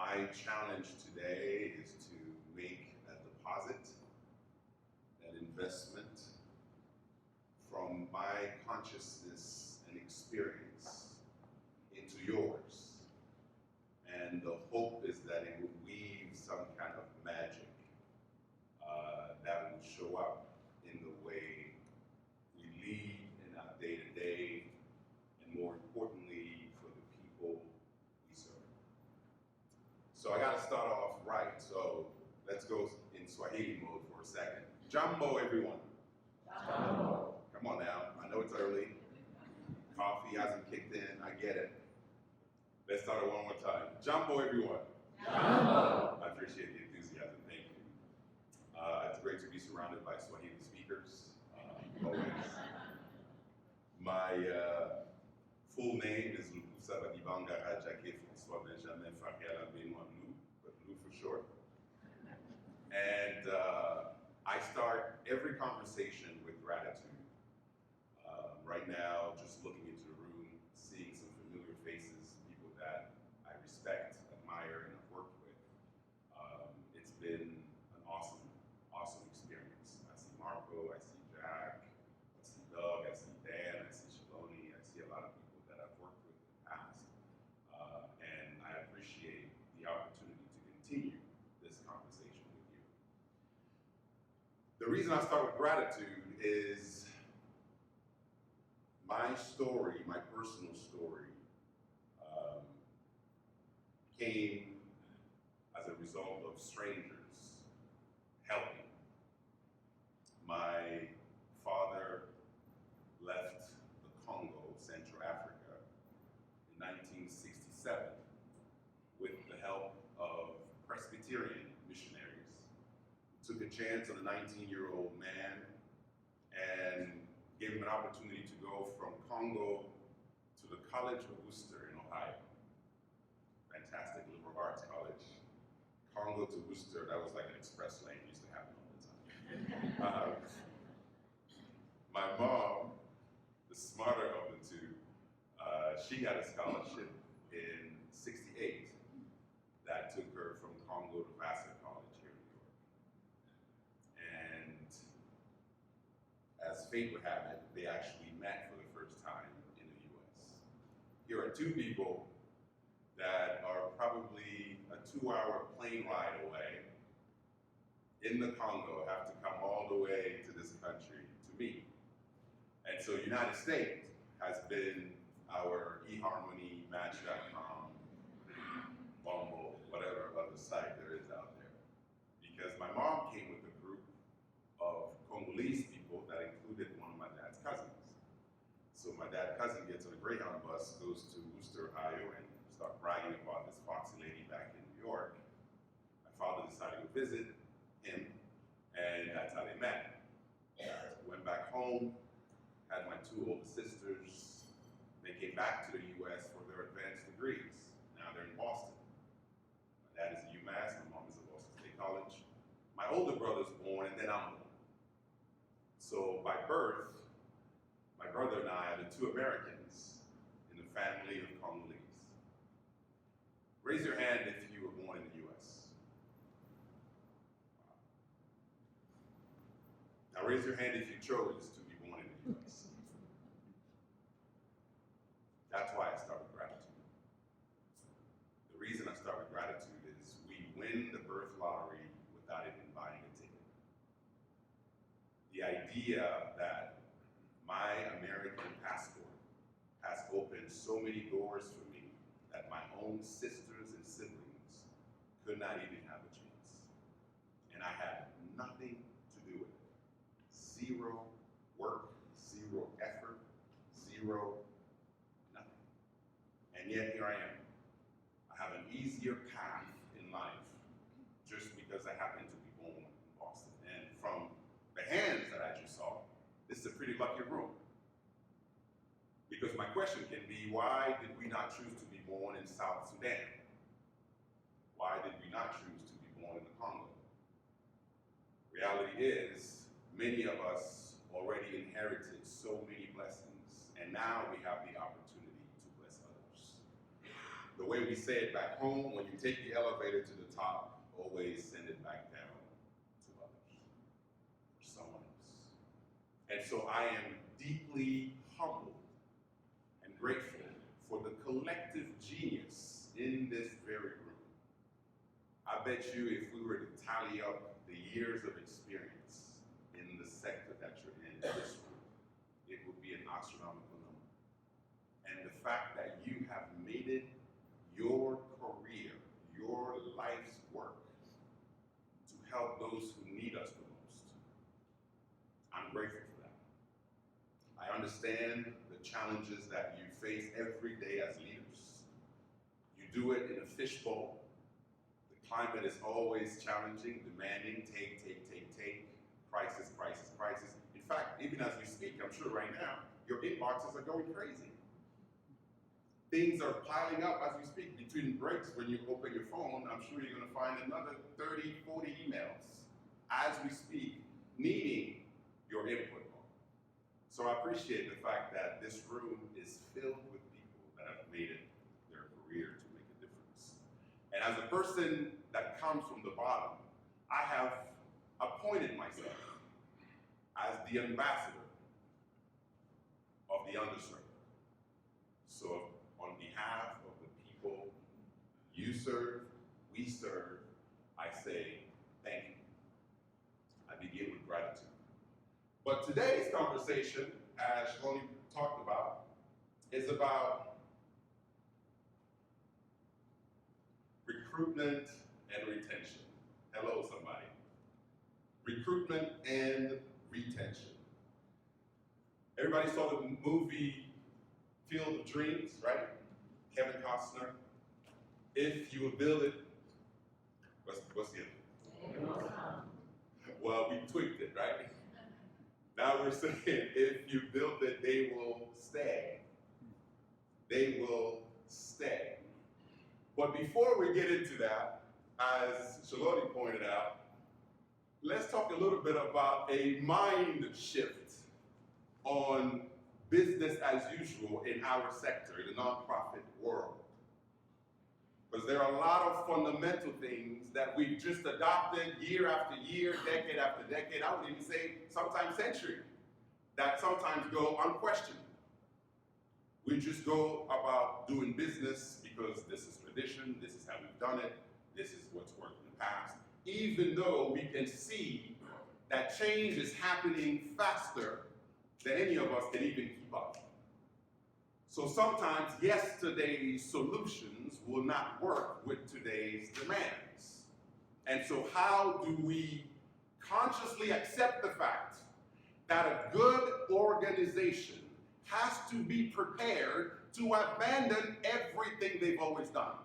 My challenge today is to make a deposit, an investment from my consciousness and experience into yours. And the hope is that it will weave some kind of magic that will show up in the way we lead in our day-to-day, and more importantly, for the people we serve. So I got to start off right. So let's go in Swahili mode for a second. Jambo, everyone. Jambo. Come on now. I know it's early. Coffee hasn't kicked in. I get it. Let's start it one more time. Jambo, everyone. Jambo. I appreciate the enthusiasm. Thank you. It's great to be surrounded by Swahili speakers. Always. My full name is Lukusa Badibanga Radja François Benjamin Fariala Benoit Lou, but Lou for short. And I start every conversation with gratitude. Right now, just looking into the room, seeing some familiar faces, people that I respect, admire, and have worked with. It's been an awesome, awesome experience. I see Marco, I see Jack, I see Doug, I see Dan, I see Shaloni, I see a lot of people that I've worked with in the past. And I appreciate the opportunity to continue this conversation with you. The reason I start with gratitude is my story, my personal story, came as a result of strangers helping. My father left the Congo, Central Africa, in 1967 with the help of Presbyterian missionaries. He took a chance on a 19-year-old man and gave him an opportunity to go from Congo to the College of Worcester in Ohio. Fantastic liberal arts college. Congo to Worcester, that was like an express lane, used to happen all the time. My mom, the smarter of the two, she got a scholarship in '68 that took her from Congo to Vassar College here in New York. And as fate would have it, they actually met for the first time in the US. Here are two people that are probably a 2-hour plane ride away in the Congo, have to come all the way to this country to meet. And so United States has been our eHarmony, Match.com, Bumble, whatever other site there is out there. Because my mom came with a group of Congolese people that included one of my dad's cousins. So my dad's cousin gets on a Greyhound bus, goes to Worcester, Ohio, and start bragging about this foxy lady back in New York. My father decided to visit him, and that's how they met. Went back home, had my 2 older sisters. They came back to the US for their advanced degrees. Now they're in Boston. My dad is at UMass, my mom is at Boston State College. My older brother's born, and then I'm born. So by birth, my brother and I are the 2 Americans in the family of Congolese. Raise your hand if you were born in the US. Wow. Now raise your hand if you chose to be born in the US. That's why I start with gratitude. The reason I start with gratitude is we win the birth lottery without even buying a ticket. The idea that my American passport has opened so many doors for me that my own sisters and siblings could not even have a chance. And I had nothing to do with it. 0 work, 0 effort, 0 nothing. And yet here I am. I have an easier path in life just because I happen to be born in Boston. And from the hands that I just saw, this is a pretty lucky room. Because my question can be, why did we not choose to be born in South Sudan? Why did we not choose to be born in the Congo? Reality is, many of us already inherited so many blessings, and now we have the opportunity to bless others. the way we say it back home, when you take the elevator to the top, always send it back down to others, for someone else. And so I am deeply humbled and grateful for the collective genius in this very room. I bet you if we were to tally up the years of experience in the sector that you're in this room, it would be an astronomical number. And the fact that you have made it your career, your life's work, to help those who need us the most, I'm grateful for that. I understand the challenges that you face every day as leaders. You do it in a fishbowl. The climate is always challenging, demanding, take, prices. In fact, even as we speak, I'm sure right now, your inboxes are going crazy. Things are piling up as we speak. Between breaks, when you open your phone, I'm sure you're going to find another 30, 40 emails as we speak, needing your input. So I appreciate the fact that this room is filled with people that have made it their career to make a difference. And as a person that comes from the bottom, I have appointed myself as the ambassador of the underserved. So on behalf of the people you serve, we serve, I say thank you. I begin with gratitude. But today's conversation, as Shaloni talked about, is about recruitment and retention. Hello, somebody. Recruitment and retention. Everybody saw the movie Field of Dreams, right? Kevin Costner. If you will build it, what's the other? Well, we tweaked it, right? Now we're saying, if you build it, they will stay. They will stay. But before we get into that, as Shaloni pointed out, let's talk a little bit about a mind shift on business as usual in our sector, in the nonprofit world. Because there are a lot of fundamental things that we've just adopted year after year, decade after decade, I would even say sometimes century, that sometimes go unquestioned. We just go about doing business because this is tradition, this is how we've done it, this is what's worked in the past, even though we can see that change is happening faster than any of us can even keep up. So sometimes yesterday's solutions will not work with today's demands. And so how do we consciously accept the fact that a good organization has to be prepared to abandon everything they've always done,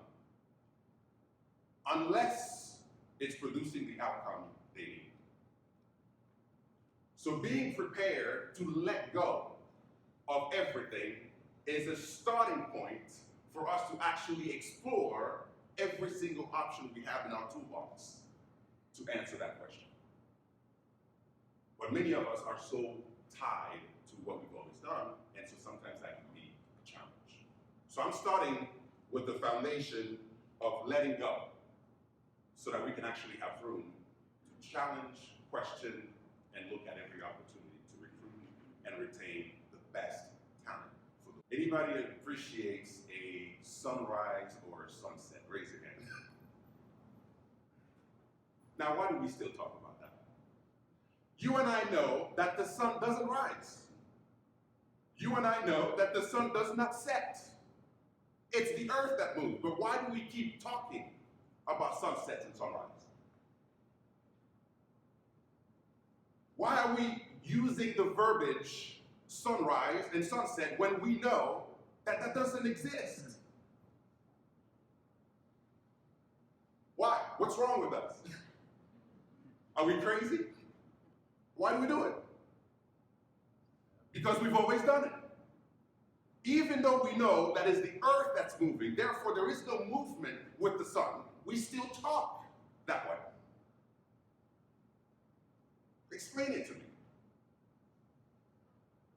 unless it's producing the outcome they need? So being prepared to let go of everything is a starting point for us to actually explore every single option we have in our toolbox to answer that question. But many of us are so tied to what we've always done, and so sometimes that can be a challenge. So I'm starting with the foundation of letting go, so that we can actually have room to challenge, question, and look at every opportunity to recruit and retain the best talent. Anybody that appreciates a sunrise or a sunset? Raise your hand. Now, why do we still talk about that? You and I know that the sun doesn't rise. You and I know that the sun does not set. It's the earth that moves. But why do we keep talking about sunsets and sunrise? Why are we using the verbiage sunrise and sunset when we know that that doesn't exist? Why? What's wrong with us? Are we crazy? Why do we do it? Because we've always done it. Even though we know that it's the earth that's moving, therefore there is no movement with the sun, we still talk that way. Explain it to me.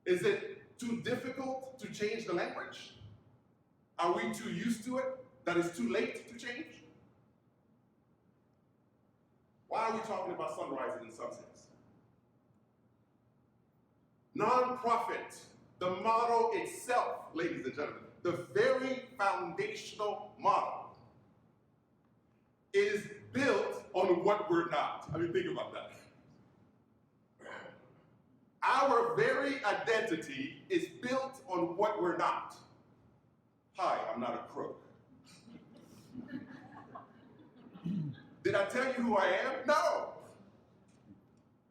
Is it too difficult to change the language? Are we too used to it That it's too late to change? Why are we talking about sunrises and sunsets? Nonprofit, the model itself, ladies and gentlemen, the very foundational model is built on what we're not. I mean, think about that. Our very identity is built on what we're not. Hi, I'm not a crook. Did I tell you who I am? No.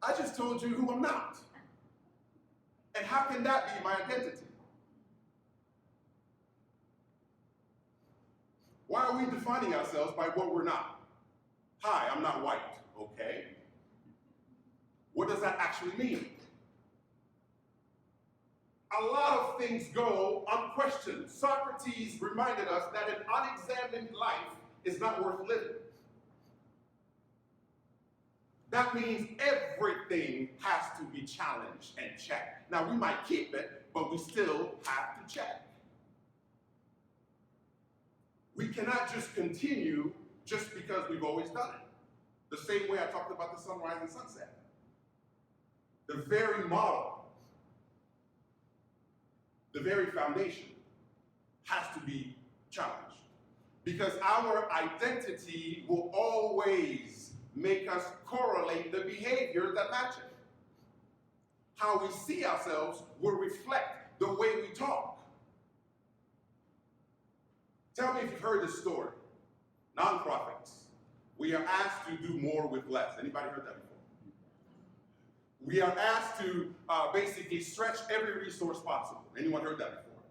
I just told you who I'm not. And how can that be my identity? Why are we defining ourselves by what we're not? Hi, I'm not white. Okay. What does that actually mean? A lot of things go unquestioned. Socrates reminded us that an unexamined life is not worth living. That means everything has to be challenged and checked. Now, we might keep it, but we still have to check. We cannot just continue just because we've always done it. The same way I talked about the sunrise and sunset. The very model, the very foundation has to be challenged. Because our identity will always make us correlate the behavior that match it. How we see ourselves will reflect the way we talk. Tell me if you've heard this story. Nonprofits. We are asked to do more with less. Anybody heard that before? We are asked to basically stretch every resource possible. Anyone heard that before?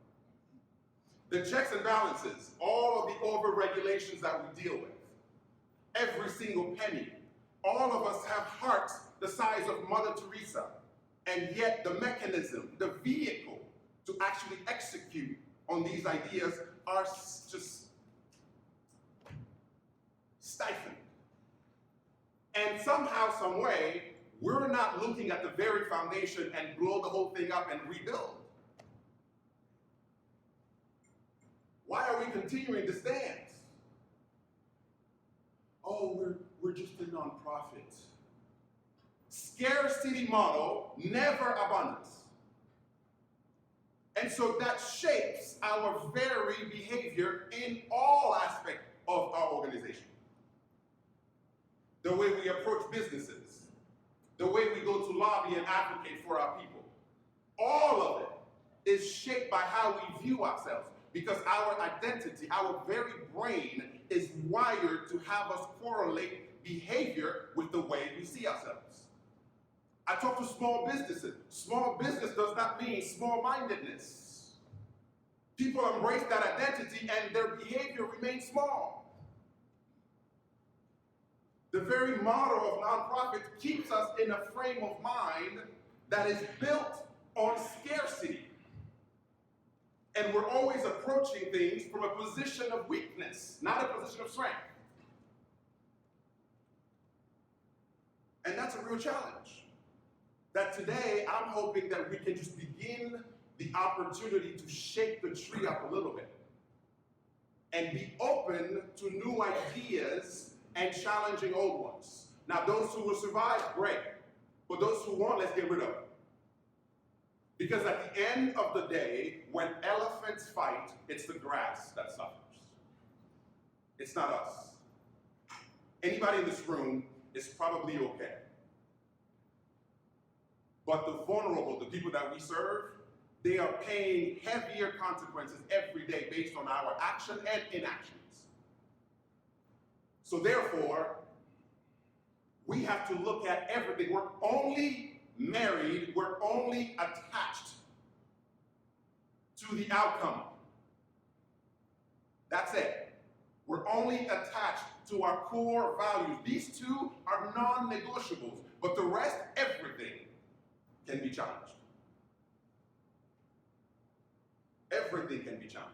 The checks and balances, all of the over-regulations that we deal with, every single penny. All of us have hearts the size of Mother Teresa, and yet the mechanism, the vehicle to actually execute on these ideas are just stifled. And somehow, some way, we're not looking at the very foundation and blow the whole thing up and rebuild. Why are we continuing this dance? Oh, we're just a nonprofit. Scarcity model, never abundance. And so that shapes our very behavior in all aspects of our organization. The way we approach businesses, the way we go to lobby and advocate for our people. All of it is shaped by how we view ourselves, because our identity, our very brain is wired to have us correlate behavior with the way we see ourselves. I talk to small businesses. Small business does not mean small-mindedness. People embrace that identity and their behavior remains small. The very model of nonprofit keeps us in a frame of mind that is built on scarcity. And we're always approaching things from a position of weakness, not a position of strength. And that's a real challenge. That today, I'm hoping that we can just begin the opportunity to shake the tree up a little bit and be open to new ideas and challenging old ones. Now, those who will survive, great. But those who won't, let's get rid of them. Because at the end of the day, when elephants fight, it's the grass that suffers. It's not us. Anybody in this room is probably okay. But the vulnerable, the people that we serve, they are paying heavier consequences every day based on our action and inactions. So therefore, we have to look at everything. We're only married, we're only attached to the outcome. That's it. We're only attached to our core values. These two are non-negotiables, but the rest, everything, can be challenged. Everything can be challenged.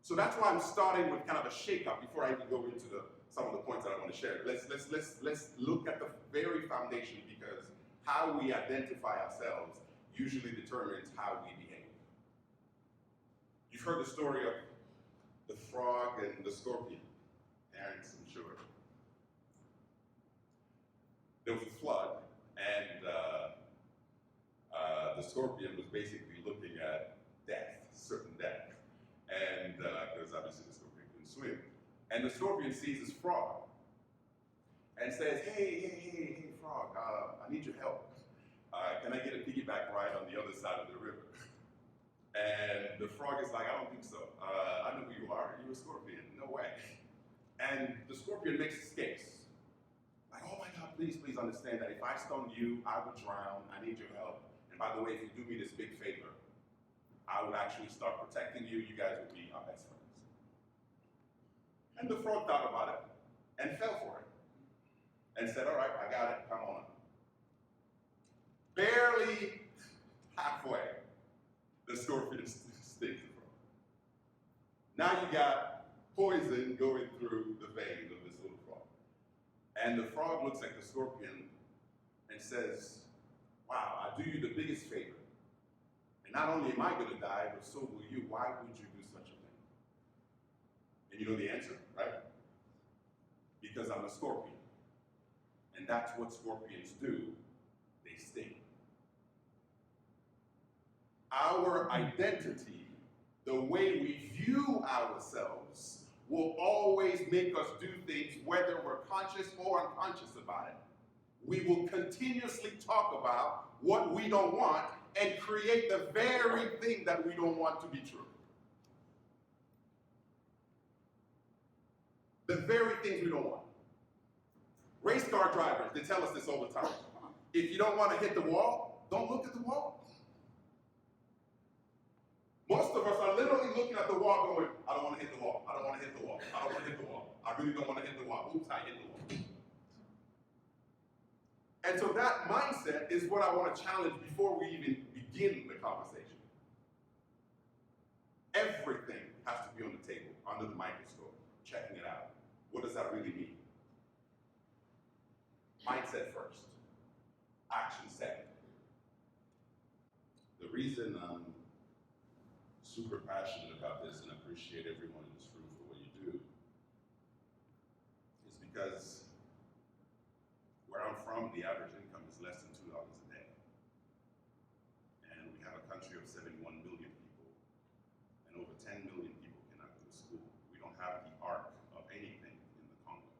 So that's why I'm starting with kind of a shake-up before I even go into some of the points that I want to share. Let's look at the very foundation, because how we identify ourselves usually determines how we behave. You've heard the story of the frog and the scorpion. Parents, I'm sure. There was a flood, and the scorpion was basically looking at death, certain death, and because obviously the scorpion couldn't swim. And the scorpion sees this frog and says, hey, frog, I need your help. Can I get a piggyback ride on the other side of the river? And the frog is like, I don't think so. I know who you are. You're a scorpion. No way. And the scorpion makes escapes. Like, oh my God, please understand that if I stung you, I would drown. I need your help. And by the way, if you do me this big favor, I would actually start protecting you. You guys would be our best friends. And the frog thought about it and fell for it. And said, all right, I got it. Come on. Barely halfway, the scorpion stings the frog. Now you got poison going through the veins of this little frog. And the frog looks at the scorpion and says, wow, I do you the biggest favor. And not only am I going to die, but so will you. Why would you do such a thing? And you know the answer, right? Because I'm a scorpion. And that's what scorpions do. They sting. Our identity, the way we view ourselves, will always make us do things whether we're conscious or unconscious about it. We will continuously talk about what we don't want and create the very thing that we don't want to be true. The very things we don't want. Race car drivers, they tell us this all the time. If you don't want to hit the wall, don't look at the wall. Most of us are literally looking at the wall going, I don't want to hit the wall, I don't want to hit the wall, I don't want to hit the wall, I really don't want to hit the wall. Oops, I hit the wall. And so that mindset is what I want to challenge before we even begin the conversation. Everything has to be on the table, under the microscope, checking it out. What does that really mean? Mindset first, action second. The reason I'm super passionate about this and appreciate everyone in this room for what you do is because where I'm from, the average income is less than $2 a day. And we have a country of 71 million people, and over 10 million people cannot go to school. We don't have the arc of anything in the Congo.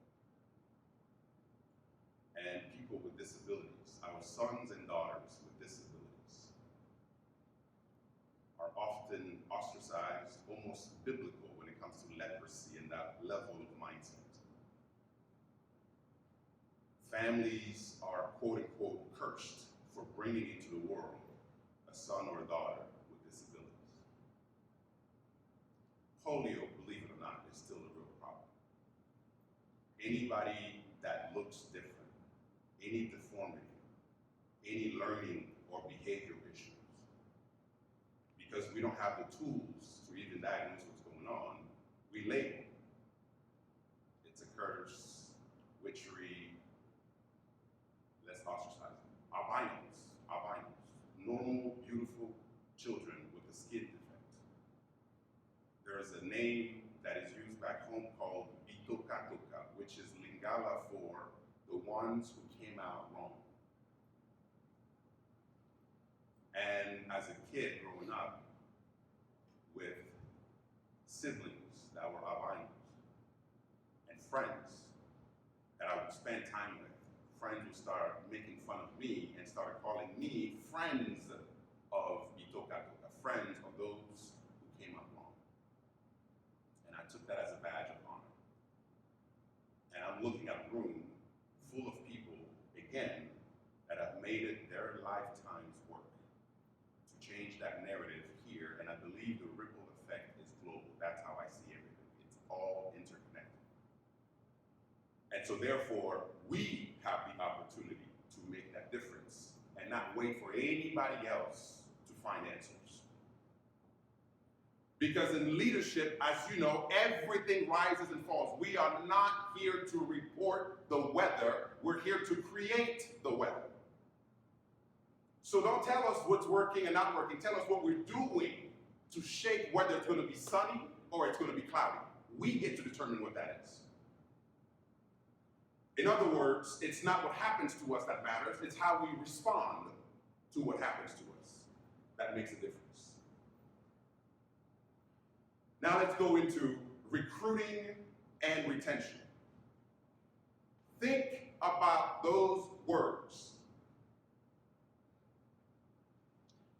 And people with disabilities, our sons and daughters with disabilities, are often ostracized, almost biblical when it comes to leprosy and that level of mindset. Families are quote-unquote cursed for bringing into the world a son or a daughter with disabilities. Polio, believe it or not, is still a real problem. Anybody that looks different, any deformity, any learning or behavior issues, because we don't have the tools to even diagnose what's going on, we label. It's a curse, witchery, let's ostracize them. Albinos, normal, beautiful children with a skin defect. There is a name that is used back home called Bitokatoka, which is Lingala for the ones who came out wrong. And as a kid growing up with siblings that were albinos and friends that I would spend time with, friends would start making fun of me and started calling me friends of Bitokatoka, friends of those who came out wrong. And I took that as a badge of honor. And I'm looking at a room full of people, again, that have made it their lifetime's work to change that narrative here, and I believe the ripple effect is global. That's how I see everything. It's all interconnected. And so therefore, we have the opportunity to make that difference and not wait for anybody else to find answers. Because in leadership, as you know, everything rises and falls. We are not here to report the weather. We're here to create the weather. So don't tell us what's working and not working. Tell us what we're doing to shape whether it's going to be sunny or it's going to be cloudy. We get to determine what that is. In other words, it's not what happens to us that matters, it's how we respond to what happens to us that makes a difference. Now let's go into recruiting and retention. Think about those words.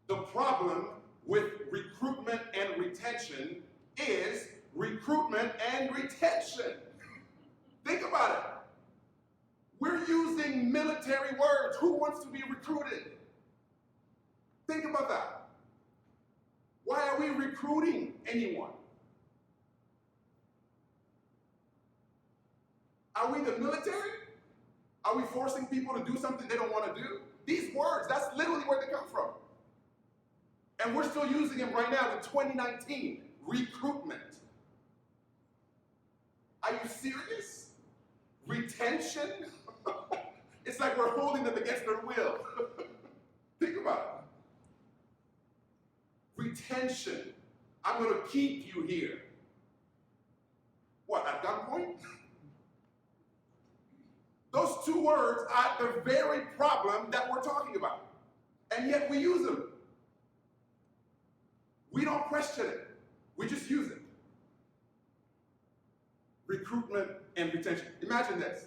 The problem with recruitment and retention is recruitment and retention. Think about it. We're using military words. Who wants to be recruited? Think about that. Why are we recruiting anyone? Are we the military? Are we forcing people to do something they don't want to do? These words, that's literally where they come from. And we're still using them right now in 2019. Recruitment. Are you serious? Retention? It's like we're holding them against their will. Think about it. Retention. I'm going to keep you here. What, at gunpoint? Those two words are the very problem that we're talking about. And yet we use them. We don't question it. We just use it. Recruitment and retention. Imagine this.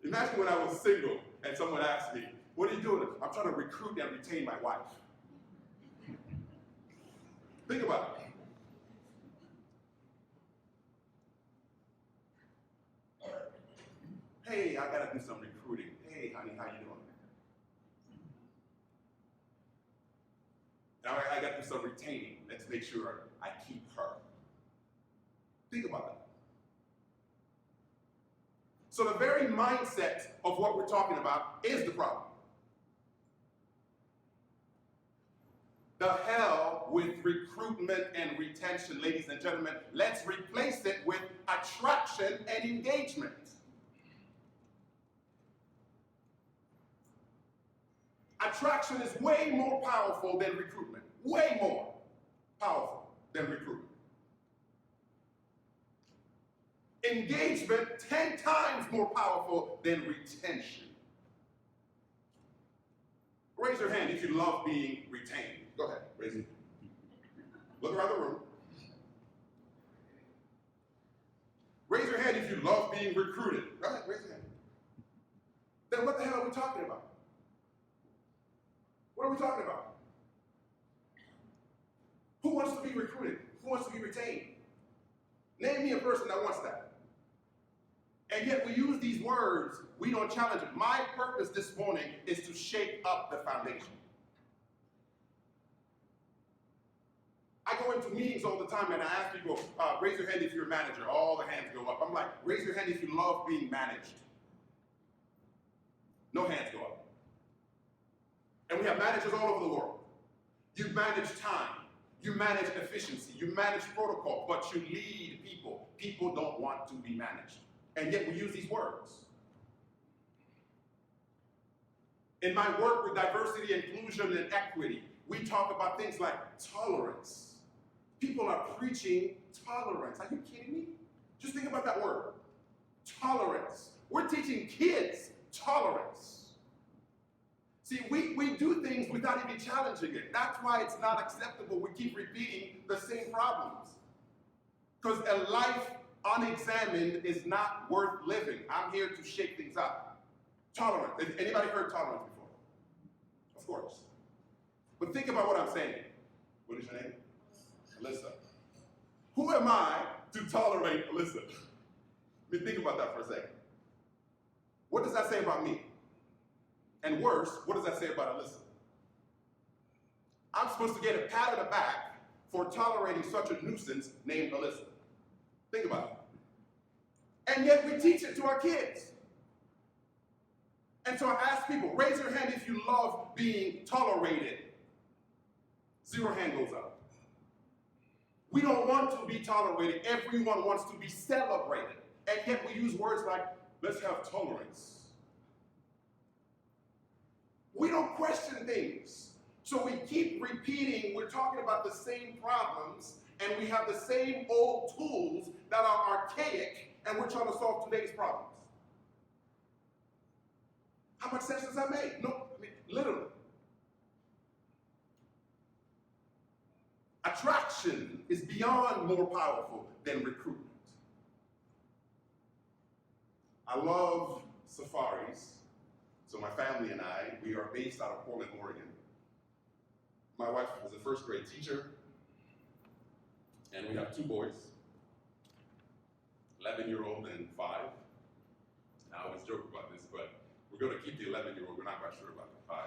Imagine when I was single and someone asked me, what are you doing? I'm trying to recruit and retain my wife. Think about it. Hey, I gotta do some recruiting. Hey, honey, how you doing? Now I gotta do some retaining. Let's make sure I keep her. Think about that. So the very mindset of what we're talking about is the problem. The hell with recruitment and retention, ladies and gentlemen. Let's replace it with attraction and engagement. Attraction is way more powerful than recruitment. Way more powerful than recruitment. Engagement 10 times more powerful than retention. Raise your hand if you love being retained. Go ahead, raise it. Look around the room. Raise your hand if you love being recruited. Go ahead, raise your hand. Then what the hell are we talking about? What are we talking about? Who wants to be recruited? Who wants to be retained? Name me a person that wants that. And yet we use these words, we don't challenge it. My purpose this morning is to shake up the foundation. I go into meetings all the time and I ask people, raise your hand if you're a manager. All the hands go up. I'm like, raise your hand if you love being managed. No hands go up. And we have managers all over the world. You manage time. You manage efficiency. You manage protocol, but you lead people. People don't want to be managed. And yet we use these words. In my work with diversity, inclusion, and equity, we talk about things like tolerance. People are preaching tolerance. Are you kidding me? Just think about that word. Tolerance. We're teaching kids tolerance. See, we do things without even challenging it. That's why it's not acceptable. We keep repeating the same problems. Because a life unexamined is not worth living. I'm here to shake things up. Tolerance. Anybody heard tolerance before? Of course. But think about what I'm saying. What is your name? Alyssa. Who am I to tolerate Alyssa? Let me think about that for a second. What does that say about me? And worse, what does that say about Alyssa? I'm supposed to get a pat on the back for tolerating such a nuisance named Alyssa. Think about it. And yet we teach it to our kids. And so I ask people, raise your hand if you love being tolerated. 0 hand goes up. We don't want to be tolerated. Everyone wants to be celebrated. And yet we use words like, let's have tolerance. We don't question things. So we keep repeating, we're talking about the same problems, and we have the same old tools that are archaic, and we're trying to solve today's problems. How much sense does that make? No, I mean, literally. Attraction is beyond more powerful than recruitment. I love safaris. So my family and I, we are based out of Portland, Oregon. My wife was a first grade teacher, and we have two boys, 11-year-old and 5. And I always joke about this, but we're going to keep the 11-year-old. We're not quite sure about the 5.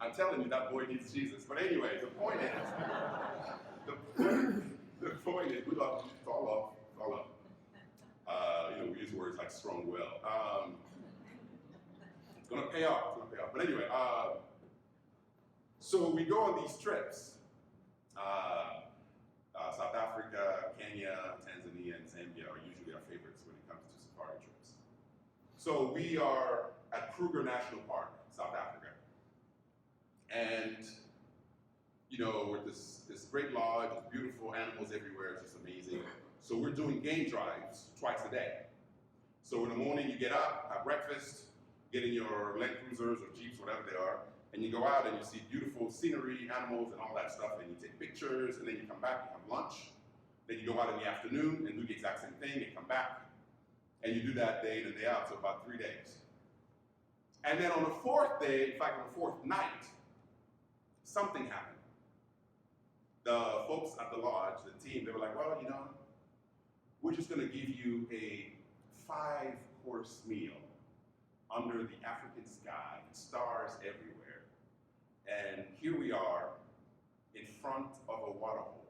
I'm telling you, that boy needs Jesus. But anyway, the point is, we love you. It's all love. It's all love. We use words like strong will. It's going to pay off. It's going to pay off. But anyway, so we go on these trips. South Africa, Kenya, Tanzania, and Zambia are usually our favorites when it comes to safari trips. So we are at Kruger National Park, South Africa. And, we're this great lodge, it's beautiful, animals everywhere, it's just amazing. So we're doing game drives twice a day. So in the morning you get up, have breakfast, get in your Land Cruisers or Jeeps, whatever they are, and you go out and you see beautiful scenery, animals, and all that stuff, and you take pictures, and then you come back, you have lunch, then you go out in the afternoon and do the exact same thing, and come back, and you do that day in and day out, so about 3 days. And then on the 4th day, in fact on the 4th night, something happened. The folks at the lodge, the team, they were like, well, we're just going to give you a 5-course meal under the African sky, stars everywhere. And here we are in front of a water hole.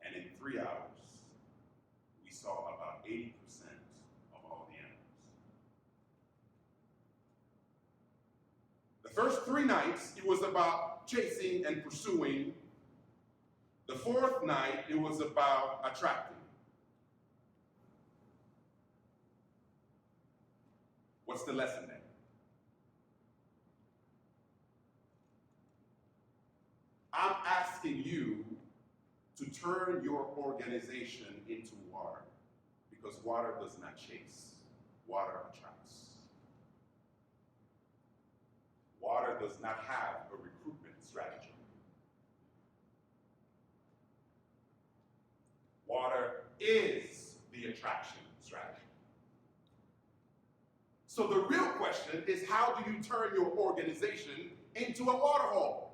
And in 3 hours, we saw about 80% of all the animals. The first 3 nights, it was about chasing and pursuing. The 4th night, it was about attracting. What's the lesson there? I'm asking you to turn your organization into water, because water does not chase, water attracts. Water does not have a recruitment strategy. Water is the attraction strategy. So the real question is, how do you turn your organization into a water hole?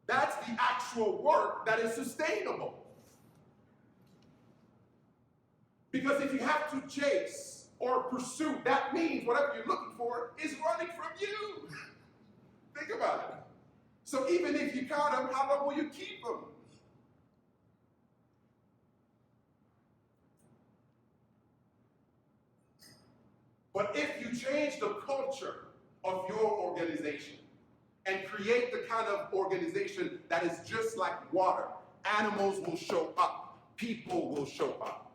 That's the actual work that is sustainable. Because if you have to chase or pursue, that means whatever you're looking for is running from you. Think about it. So even if you caught them, how long will you keep them? But if you change the culture of your organization and create the kind of organization that is just like water, animals will show up, people will show up.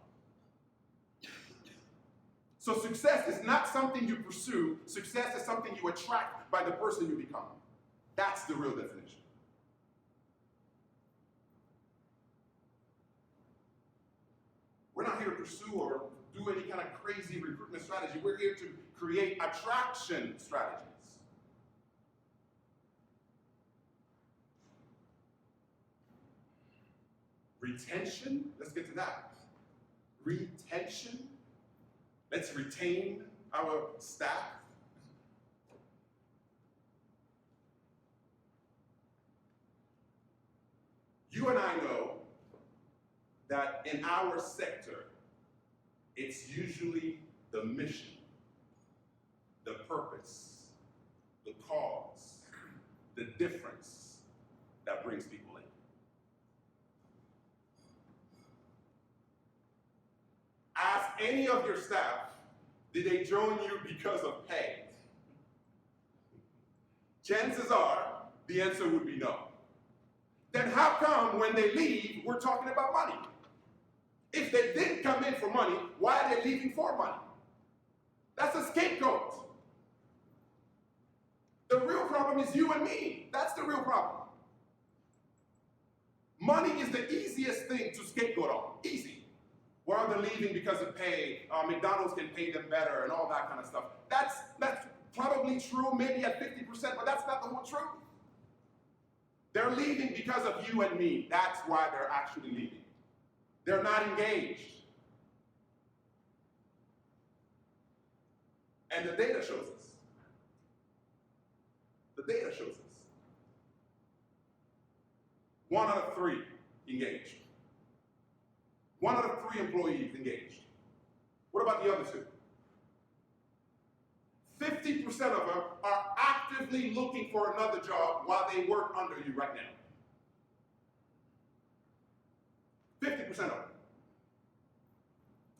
So success is not something you pursue, success is something you attract by the person you become. That's the real definition. We're not here to pursue or do any kind of crazy recruitment strategy. We're here to create attraction strategies. Retention, let's get to that. Retention, let's retain our staff. You and I know that in our sector, it's usually the mission, the purpose, the cause, the difference that brings people in. Ask any of your staff, did they join you because of pay? Chances are the answer would be no. Then how come when they leave, we're talking about money? If they didn't come in for money, why are they leaving for money? That's a scapegoat. The real problem is you and me. That's the real problem. Money is the easiest thing to scapegoat on. Easy. Well, they're leaving because of pay. McDonald's can pay them better and all that kind of stuff. That's probably true, maybe at 50%, but that's not the whole truth. They're leaving because of you and me. That's why they're actually leaving. They're not engaged. And the data shows us. The data shows us. 1 out of 3 engaged. 1 out of 3 employees engaged. What about the other 2? 50% of them are actively looking for another job while they work under you right now. 50% of them.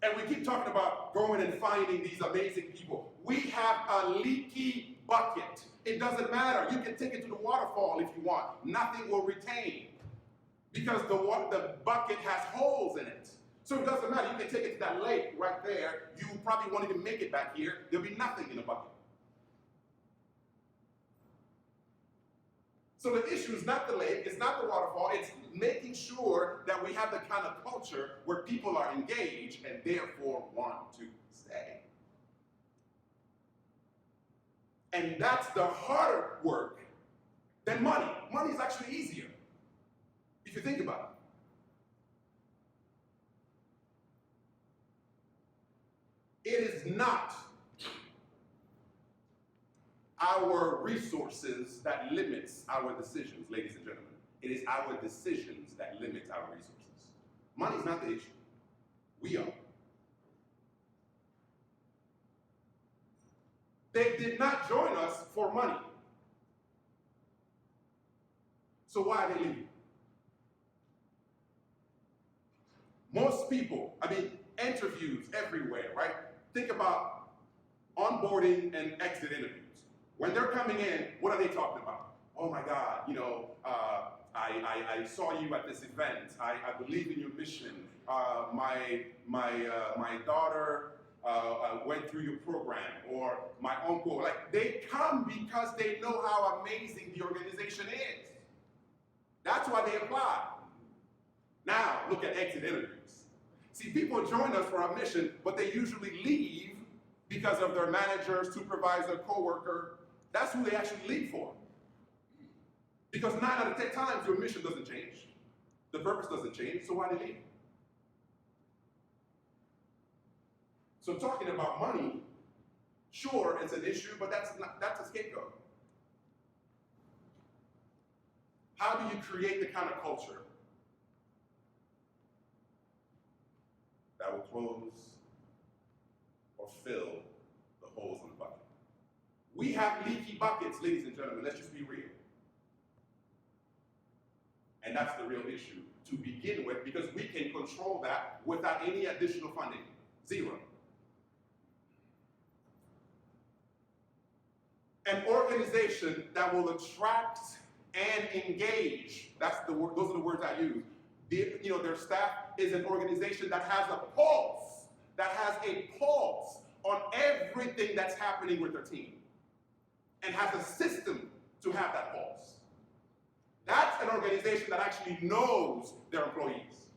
And we keep talking about going and finding these amazing people. We have a leaky bucket. It doesn't matter. You can take it to the waterfall if you want. Nothing will retain because the bucket has holes in it. So it doesn't matter. You can take it to that lake right there. You probably won't even make it back here. There'll be nothing in the bucket. So the issue is not the lake, it's not the waterfall, it's making sure that we have the kind of culture where people are engaged and therefore want to stay. And that's the harder work than money. Money is actually easier, if you think about it. It is not our resources that limits our decisions, ladies and gentlemen. It is our decisions that limit our resources. Money is not the issue. We are. They did not join us for money. So why are they leaving? Most people, interviews everywhere, right? Think about onboarding and exit interviews. When they're coming in, what are they talking about? Oh my God, I saw you at this event. I believe in your mission. My daughter went through your program, or my uncle. Like, they come because they know how amazing the organization is. That's why they apply. Now, look at exit interviews. See, people join us for our mission, but they usually leave because of their manager, supervisor, coworker. That's who they actually leave for. Because 9 out of 10 times your mission doesn't change. The purpose doesn't change, so why do they leave? So talking about money, sure, it's an issue, but that's a scapegoat. How do you create the kind of culture that will close or fill the holes in the bucket? We have leaky buckets, ladies and gentlemen. Let's just be real. And that's the real issue to begin with, because we can control that without any additional funding. 0. An organization that will attract and engage, those are the words I use. Their staff is an organization that has a pulse on everything that's happening with their team, and has a system to have that pulse. That's an organization that actually knows their employees.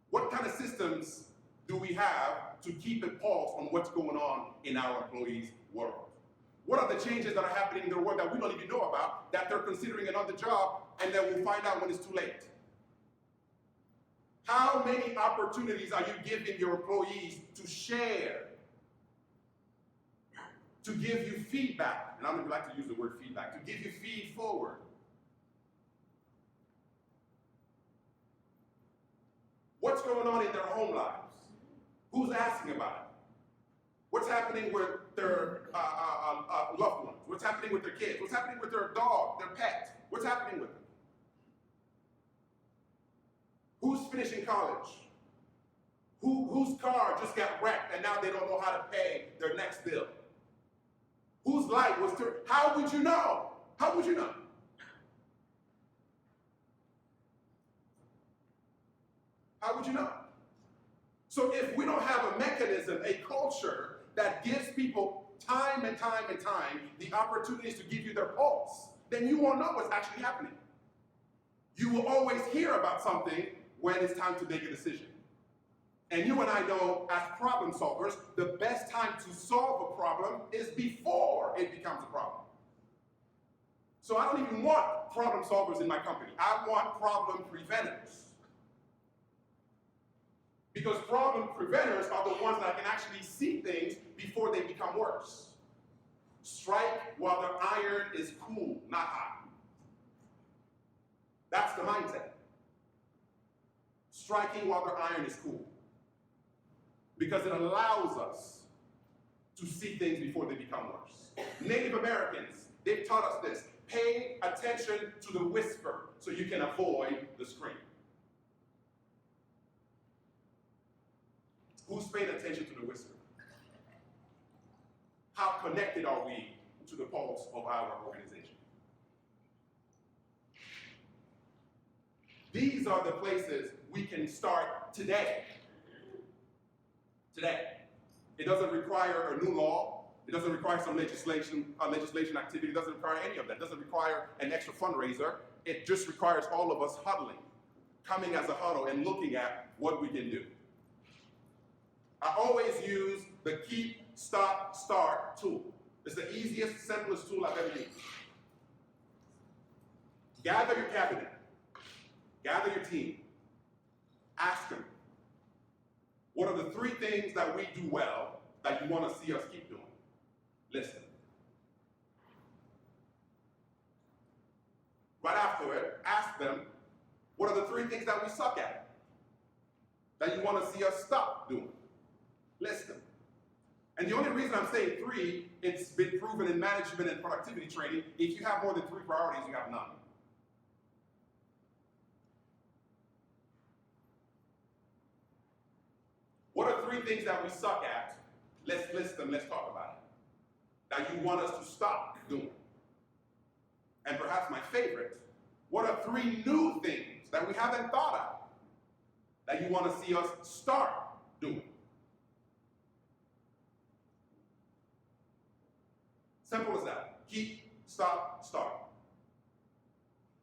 What kind of systems do we have to keep a pulse on what's going on in our employees' world? What are the changes that are happening in their world that we don't even know about, that they're considering another job, and that we'll find out when it's too late? How many opportunities are you giving your employees to share, to give you feedback? And I don't like to use the word feedback, to give you feed forward. What's going on in their home lives? Who's asking about it? What's happening with their loved ones? What's happening with their kids? What's happening with their dog, their pet? What's happening with them? Who's finishing college? Whose car just got wrecked and now they don't know how to pay their next bill? Whose life was turned? How would you know? How would you know? How would you know? So if we don't have a mechanism, a culture that gives people time and time and time the opportunities to give you their pulse, then you won't know what's actually happening. You will always hear about something when it's time to make a decision. And you and I know, as problem solvers, the best time to solve a problem is before it becomes a problem. So I don't even want problem solvers in my company. I want problem preventers. Because problem preventers are the ones that can actually see things before they become worse. Strike while the iron is cool, not hot. That's the mindset. Striking while the iron is cool. Because it allows us to see things before they become worse. Native Americans, they've taught us this. Pay attention to the whisper so you can avoid the scream. Who's paying attention to the whisper? How connected are we to the pulse of our organization? These are the places we can start today. Today. It doesn't require a new law. It doesn't require some legislation activity. It doesn't require any of that. It doesn't require an extra fundraiser. It just requires all of us huddling, coming as a huddle and looking at what we can do. I always use the keep, stop, start tool. It's the easiest, simplest tool I've ever used. Gather your cabinet. Gather your team. Ask them, what are the 3 things that we do well that you want to see us keep doing? List them. Right after it, ask them, what are the 3 things that we suck at that you want to see us stop doing? List them. And the only reason I'm saying 3, it's been proven in management and productivity training, if you have more than 3 priorities, you have none. What are 3 things that we suck at? Let's list them, let's talk about it. That you want us to stop doing. And perhaps my favorite, what are 3 new things that we haven't thought of that you want to see us start doing? Simple as that. Keep, stop, start.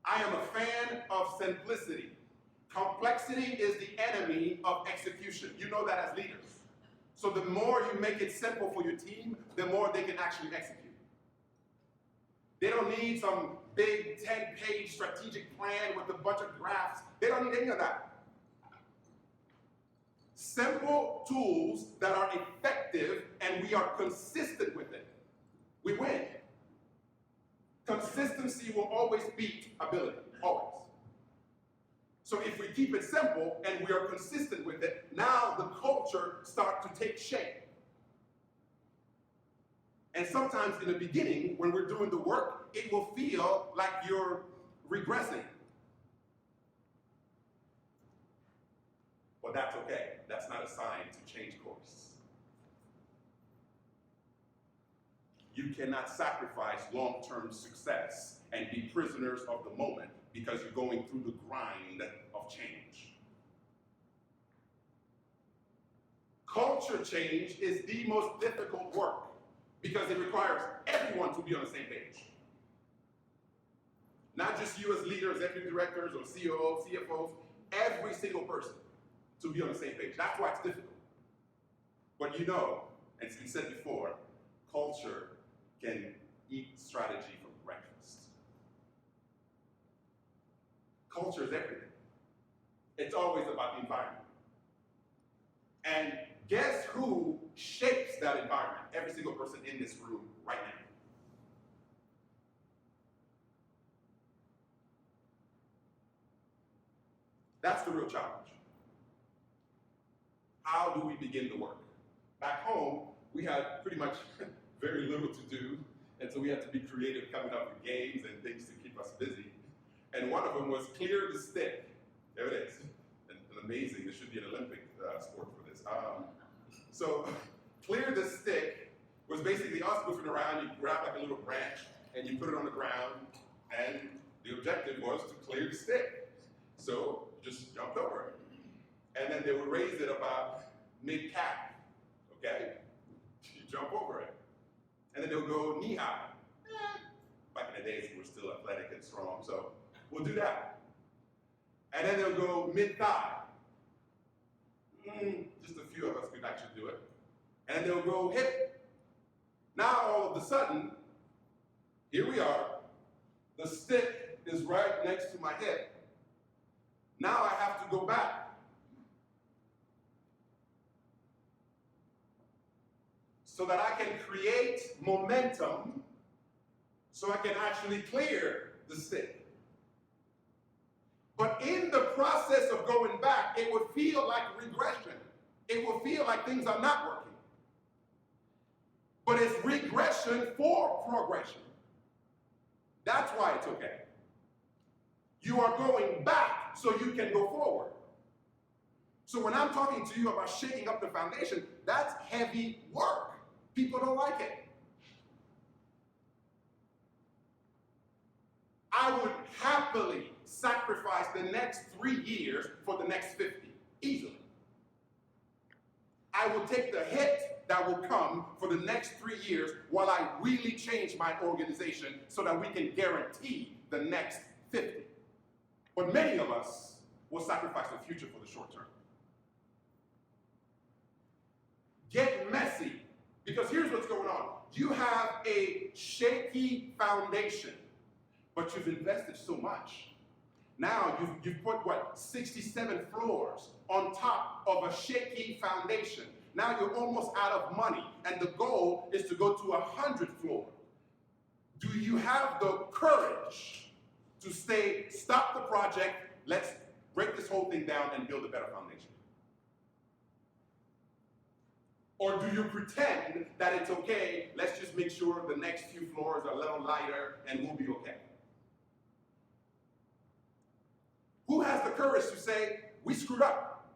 I am a fan of simplicity. Complexity is the enemy of execution. You know that as leaders. So the more you make it simple for your team, the more they can actually execute. They don't need some big 10-page strategic plan with a bunch of graphs. They don't need any of that. Simple tools that are effective and we are consistent with it. We win. Consistency will always beat ability, always. So if we keep it simple and we are consistent with it, now the culture starts to take shape. And sometimes in the beginning, when we're doing the work, it will feel like you're regressing. But that's okay. That's not a sign to change course. You cannot sacrifice long-term success and be prisoners of the moment because you're going through the grind of change. Culture change is the most difficult work because it requires everyone to be on the same page. Not just you as leaders, executive directors, or COOs, CFOs, every single person to be on the same page. That's why it's difficult. But you know, and it's been said before, culture can eat strategy for breakfast. Culture is everything. It's always about the environment. And guess who shapes that environment? Every single person in this room right now. That's the real challenge. How do we begin the work? Back home, we had pretty much very little to do, and so we had to be creative coming up with games and things to keep us busy. And one of them was clear the stick. There it is. And amazing. There should be an Olympic sport for this. So clear the stick was basically us moving around. You grab like a little branch and you put it on the ground, and the objective was to clear the stick. So just jumped over it. And then they would raise it about mid-calf, okay? You jump over it. And then they'll go knee-high. Back in the days, we were still athletic and strong, so we'll do that. And then they'll go mid-thigh. Just a few of us could actually do it. And they'll go hip. Now, all of a sudden, here we are. The stick is right next to my hip. Now I have to go back. So that I can create momentum so I can actually clear the stick. But in the process of going back, it would feel like regression. It will feel like things are not working. But it's regression for progression. That's why it's okay. You are going back so you can go forward. So when I'm talking to you about shaking up the foundation, that's heavy work. People don't like it. I would happily sacrifice the next 3 years for the next 50, easily. I will take the hit that will come for the next 3 years while I really change my organization so that we can guarantee the next 50. But many of us will sacrifice the future for the short term. Get messy, because here's what's going on. You have a shaky foundation, but you've invested so much. Now you've put, 67 floors on top of a shaky foundation. Now you're almost out of money, and the goal is to go to 100 floors. Do you have the courage to stop the project, let's break this whole thing down and build a better foundation? Or do you pretend that it's okay, let's just make sure the next few floors are a little lighter and we'll be okay? Who has the courage to say, we screwed up,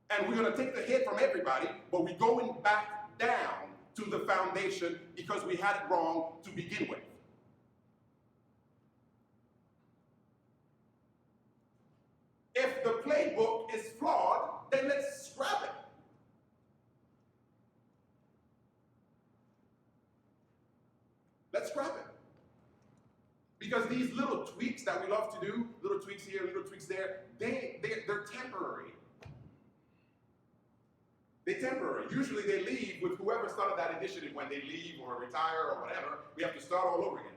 and we're going to take the hit from everybody, but we're going back down to the foundation because we had it wrong to begin with? If the playbook is flawed, then let's scrap it. Let's scrap it. Because these little tweaks that we love to do, little tweaks here, little tweaks there, they're temporary. They're temporary. Usually they leave with whoever started that initiative. When they leave or retire or whatever, we have to start all over again.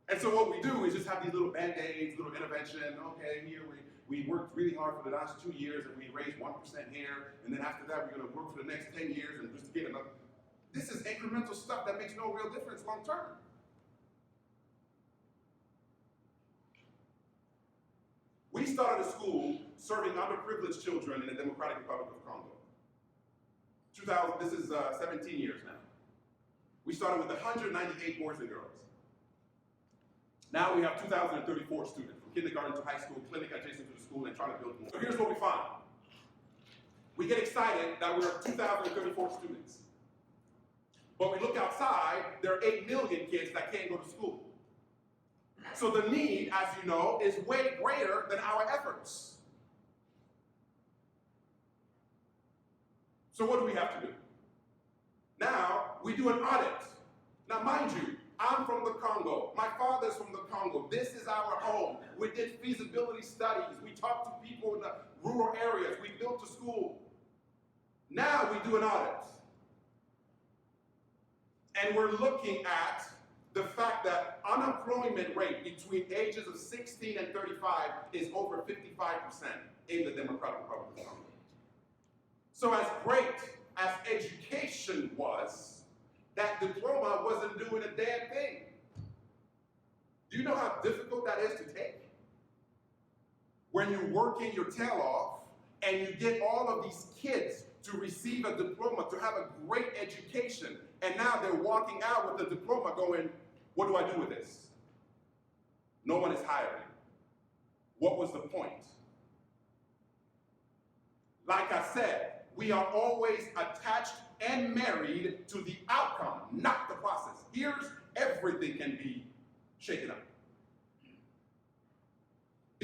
And so what we do is just have these little band-aids, little intervention. Okay, here we worked really hard for the last 2 years and we raised 1% here, and then after that we're going to work for the next 10 years and just get another. This is incremental stuff that makes no real difference long term. We started a school serving underprivileged children in the Democratic Republic of Congo. This is 17 years now. We started with 198 boys and girls. Now we have 2,034 students, from kindergarten to high school, clinic adjacent to the school, and trying to build more. So here's what we find. We get excited that we're 2,034 students. But we look outside, there are 8 million kids that can't go to school. So the need, as you know, is way greater than our efforts. So what do we have to do? Now, we do an audit. Now, mind you, I'm from the Congo. My father's from the Congo. This is our home. We did feasibility studies. We talked to people in the rural areas. We built a school. Now we do an audit. And we're looking at the fact that unemployment rate between ages of 16 and 35 is over 55% in the Democratic Republic of Congo. So as great as education was, that diploma wasn't doing a damn thing. Do you know how difficult that is to take? When you're working your tail off and you get all of these kids to receive a diploma, to have a great education, and now they're walking out with the diploma going, what do I do with this? No one is hiring. What was the point? Like I said, we are always attached and married to the outcome, not the process. Here's everything can be shaken up.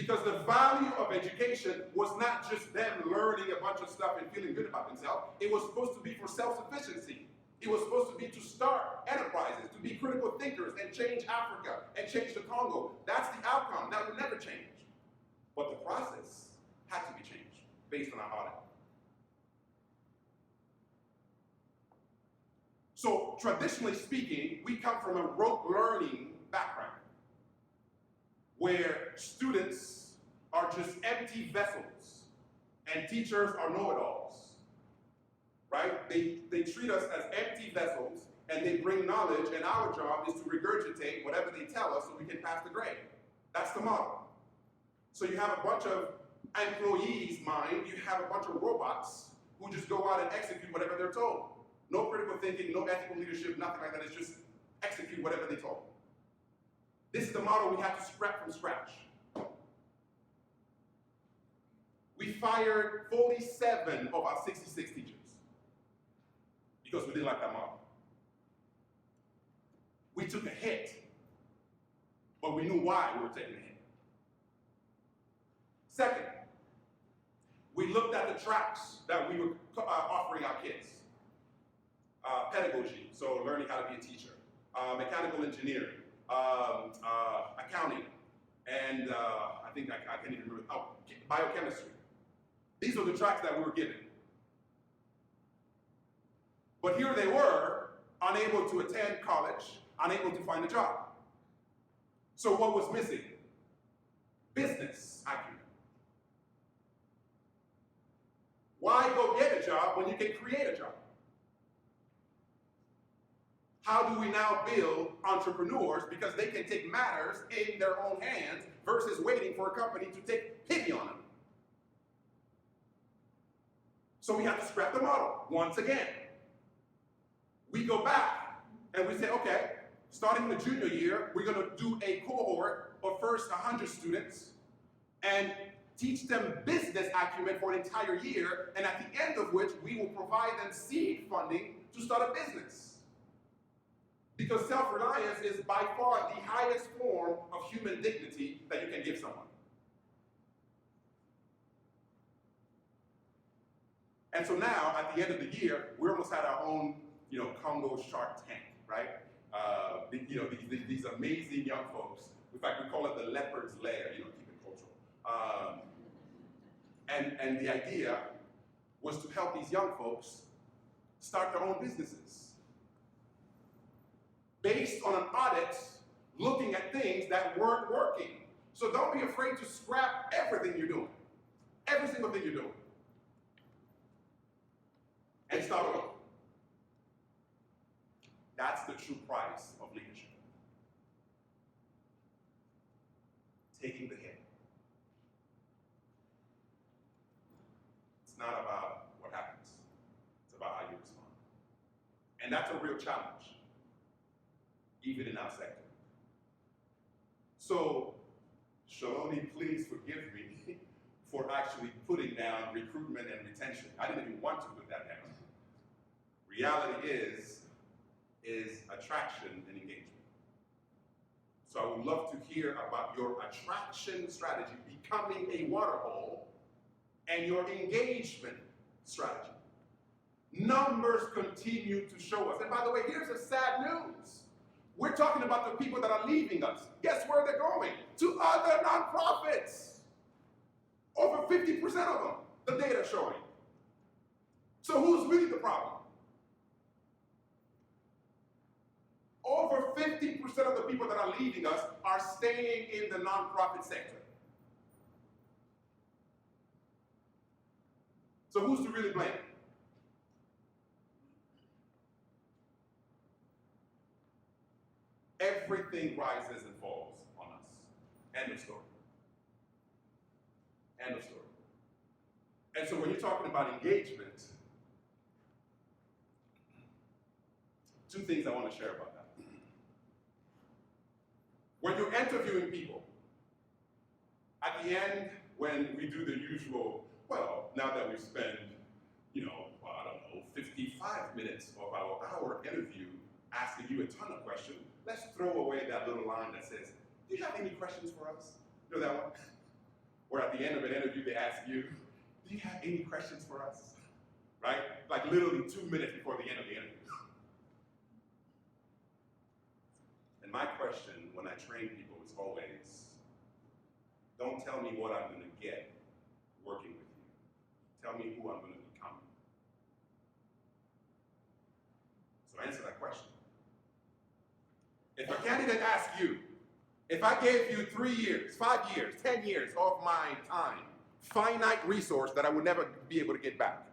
Because the value of education was not just them learning a bunch of stuff and feeling good about themselves. It was supposed to be for self-sufficiency. It was supposed to be to start enterprises, to be critical thinkers and change Africa and change the Congo. That's the outcome. That would never change. But the process had to be changed based on our audit. So traditionally speaking, we come from a rote learning background where students are just empty vessels and teachers are know-it-alls, right? They treat us as empty vessels and they bring knowledge, and our job is to regurgitate whatever they tell us so we can pass the grade. That's the model. So you have a bunch of employees' mind, you have a bunch of robots who just go out and execute whatever they're told. No critical thinking, no ethical leadership, nothing like that. It's just execute whatever they're told. This is the model we have to scrap from scratch. We fired 47 of our 66 teachers because we didn't like that model. We took a hit, but we knew why we were taking a hit. Second, we looked at the tracks that we were offering our kids. Pedagogy, so learning how to be a teacher. Mechanical engineering. Accounting, and I think I can't even remember, biochemistry. These are the tracks that we were given. But here they were, unable to attend college, unable to find a job. So what was missing? Business acumen. Why go get a job when you can create a job? How do we now build entrepreneurs because they can take matters in their own hands versus waiting for a company to take pity on them? So we have to scrap the model once again. We go back and we say, okay, starting the junior year, we're going to do a cohort of first 100 students and teach them business acumen for an entire year, and at the end of which we will provide them seed funding to start a business. Because self-reliance is by far the highest form of human dignity that you can give someone. And so now, at the end of the year, we almost had our own, Congo Shark Tank, right? These amazing young folks. In fact, we call it the leopard's lair, keep it cultural. And the idea was to help these young folks start their own businesses, based on an audit looking at things that weren't working. So don't be afraid to scrap everything you're doing. Every single thing you're doing. And start over. That's the true price of leadership. Taking the hit. It's not about what happens. It's about how you respond. And that's a real challenge, even in our sector. So, Shaloni, please forgive me for actually putting down recruitment and retention. I didn't even want to put that down. Reality is attraction and engagement. So I would love to hear about your attraction strategy, becoming a water hole, and your engagement strategy. Numbers continue to show us. And by the way, here's the sad news. We're talking about the people that are leaving us. Guess where they're going? To other nonprofits. Over 50% of them, the data showing. So who's really the problem? Over 50% of the people that are leaving us are staying in the nonprofit sector. So who's to really blame? Everything rises and falls on us. End of story. End of story. And so when you're talking about engagement, two things I want to share about that. When you're interviewing people, at the end, when we do the usual, well, now that we've spent, 55 minutes of our hour interview asking you a ton of questions, let's throw away that little line that says, do you have any questions for us? You know that one? Or at the end of an interview, they ask you, do you have any questions for us? Right? Like literally 2 minutes before the end of the interview. And my question when I train people is always, don't tell me what I'm going to get working with you. Tell me who I'm going to become. So answer that question. If a candidate asks you, if I gave you 3 years, 5 years, 10 years of my time, finite resource that I would never be able to get back,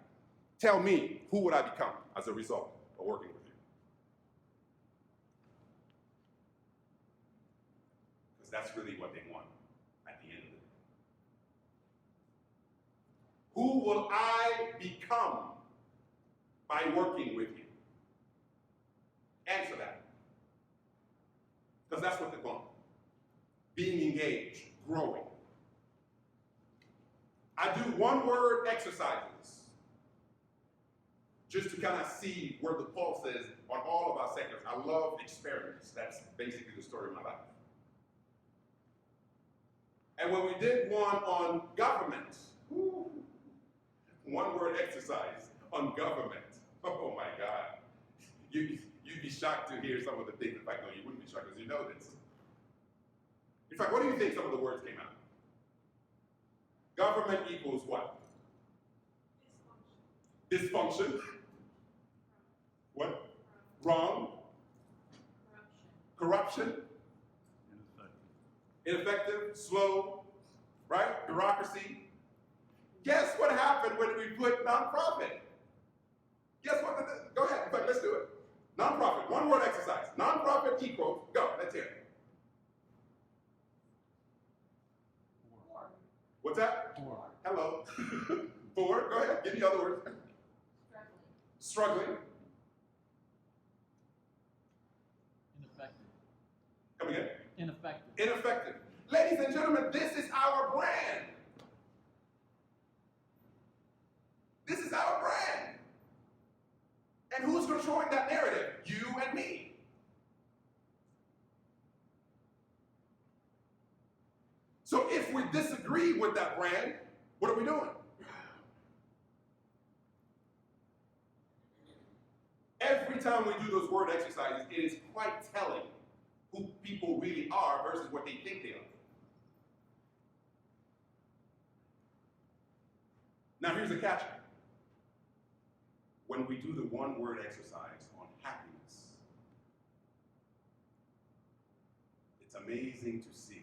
tell me, who would I become as a result of working with you? Because that's really what they want at the end of it. Who will I become by working with you? Answer that. Because that's what they want. Being engaged, growing. I do one-word exercises just to kind of see where the pulse is on all of our sectors. I love experiments. That's basically the story of my life. And when we did one on government, one-word exercise on government, oh my God. You'd be shocked to hear some of the things. In fact, no, you wouldn't be shocked because you know this. In fact, what do you think some of the words came out? Government equals what? Dysfunction. Dysfunction. What? Wrong. Corruption. Ineffective. Slow. Right? Bureaucracy. Guess what happened when we put nonprofit? Guess what? Go ahead. In fact, let's do it. Nonprofit. One word exercise. Nonprofit equals. Go. Let's hear it. What's that? Poor. Hello. Poor. Go ahead. Give me other words. Struggling. Ineffective. Come again. Ineffective. Ineffective. Ladies and gentlemen, this is our brand. This is our brand. And who's controlling that narrative? You and me. So if we disagree with that brand, what are we doing? Every time we do those word exercises, it is quite telling who people really are versus what they think they are. Now here's the catch. When we do the one word exercise on happiness, it's amazing to see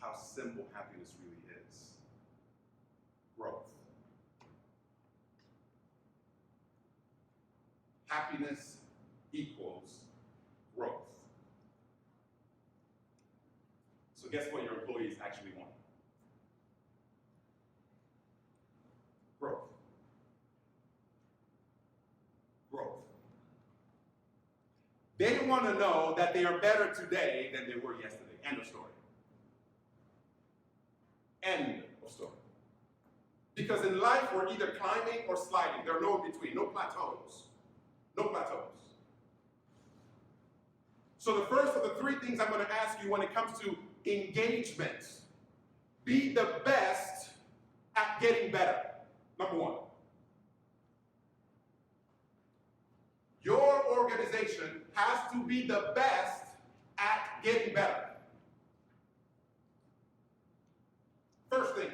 how simple happiness really is. Growth. Happiness equals growth. So guess what your employees actually want? Growth. Growth. They want to know that they are better today than they were yesterday. End of story. End of story. Because in life, we're either climbing or sliding. There are no in between, no plateaus. No plateaus. So the first of the 3 things I'm going to ask you when it comes to engagement, be the best at getting better. Number 1. Your organization has to be the best at getting better. First thing.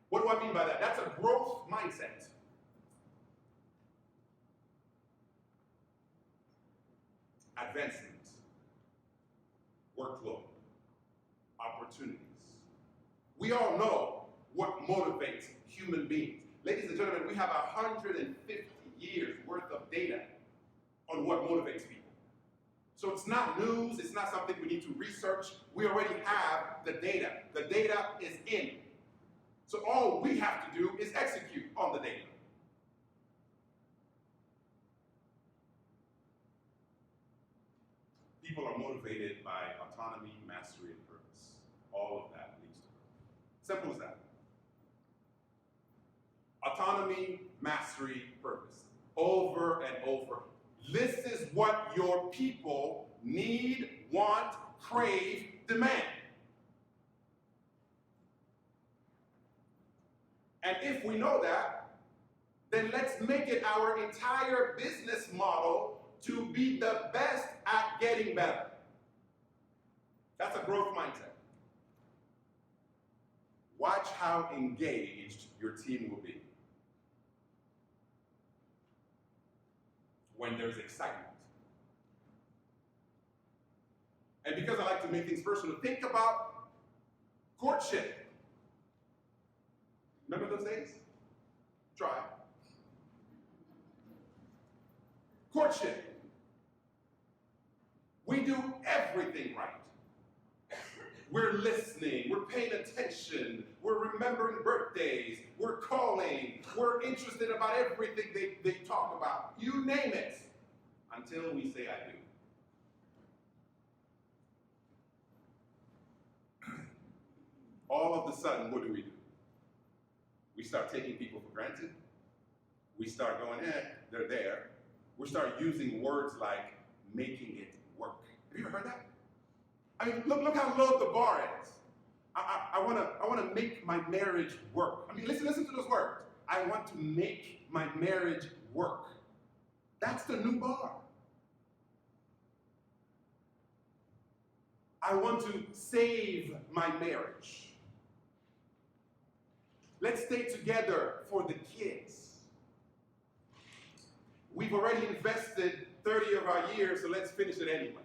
What do I mean by that? That's a growth mindset. Advancement, workload, opportunities. We all know what motivates human beings. Ladies and gentlemen, we have 150 years worth of data on what motivates people. So it's not news, it's not something we need to research. We already have the data. The data is in. So all we have to do is execute on the data. People are motivated by autonomy, mastery, and purpose. All of that leads to growth. Simple as that. Autonomy, mastery, purpose. Over and over. This is what your people need, want, crave, demand. And if we know that, then let's make it our entire business model to be the best at getting better. That's a growth mindset. Watch how engaged your team will be when there's excitement. And because I like to make things personal, think about courtship. Remember those days? Try. Courtship. We do everything right. We're listening, we're paying attention, we're remembering birthdays, we're calling, we're interested about everything they talk about. You name it, until we say I do. All of a sudden, what do? We start taking people for granted. We start going, they're there. We start using words like making it work. Have you ever heard that? I mean, look how low the bar is. I want to make my marriage work. I mean, listen to those words. I want to make my marriage work. That's the new bar. I want to save my marriage. Let's stay together for the kids. We've already invested 30 of our years, so let's finish it anyway.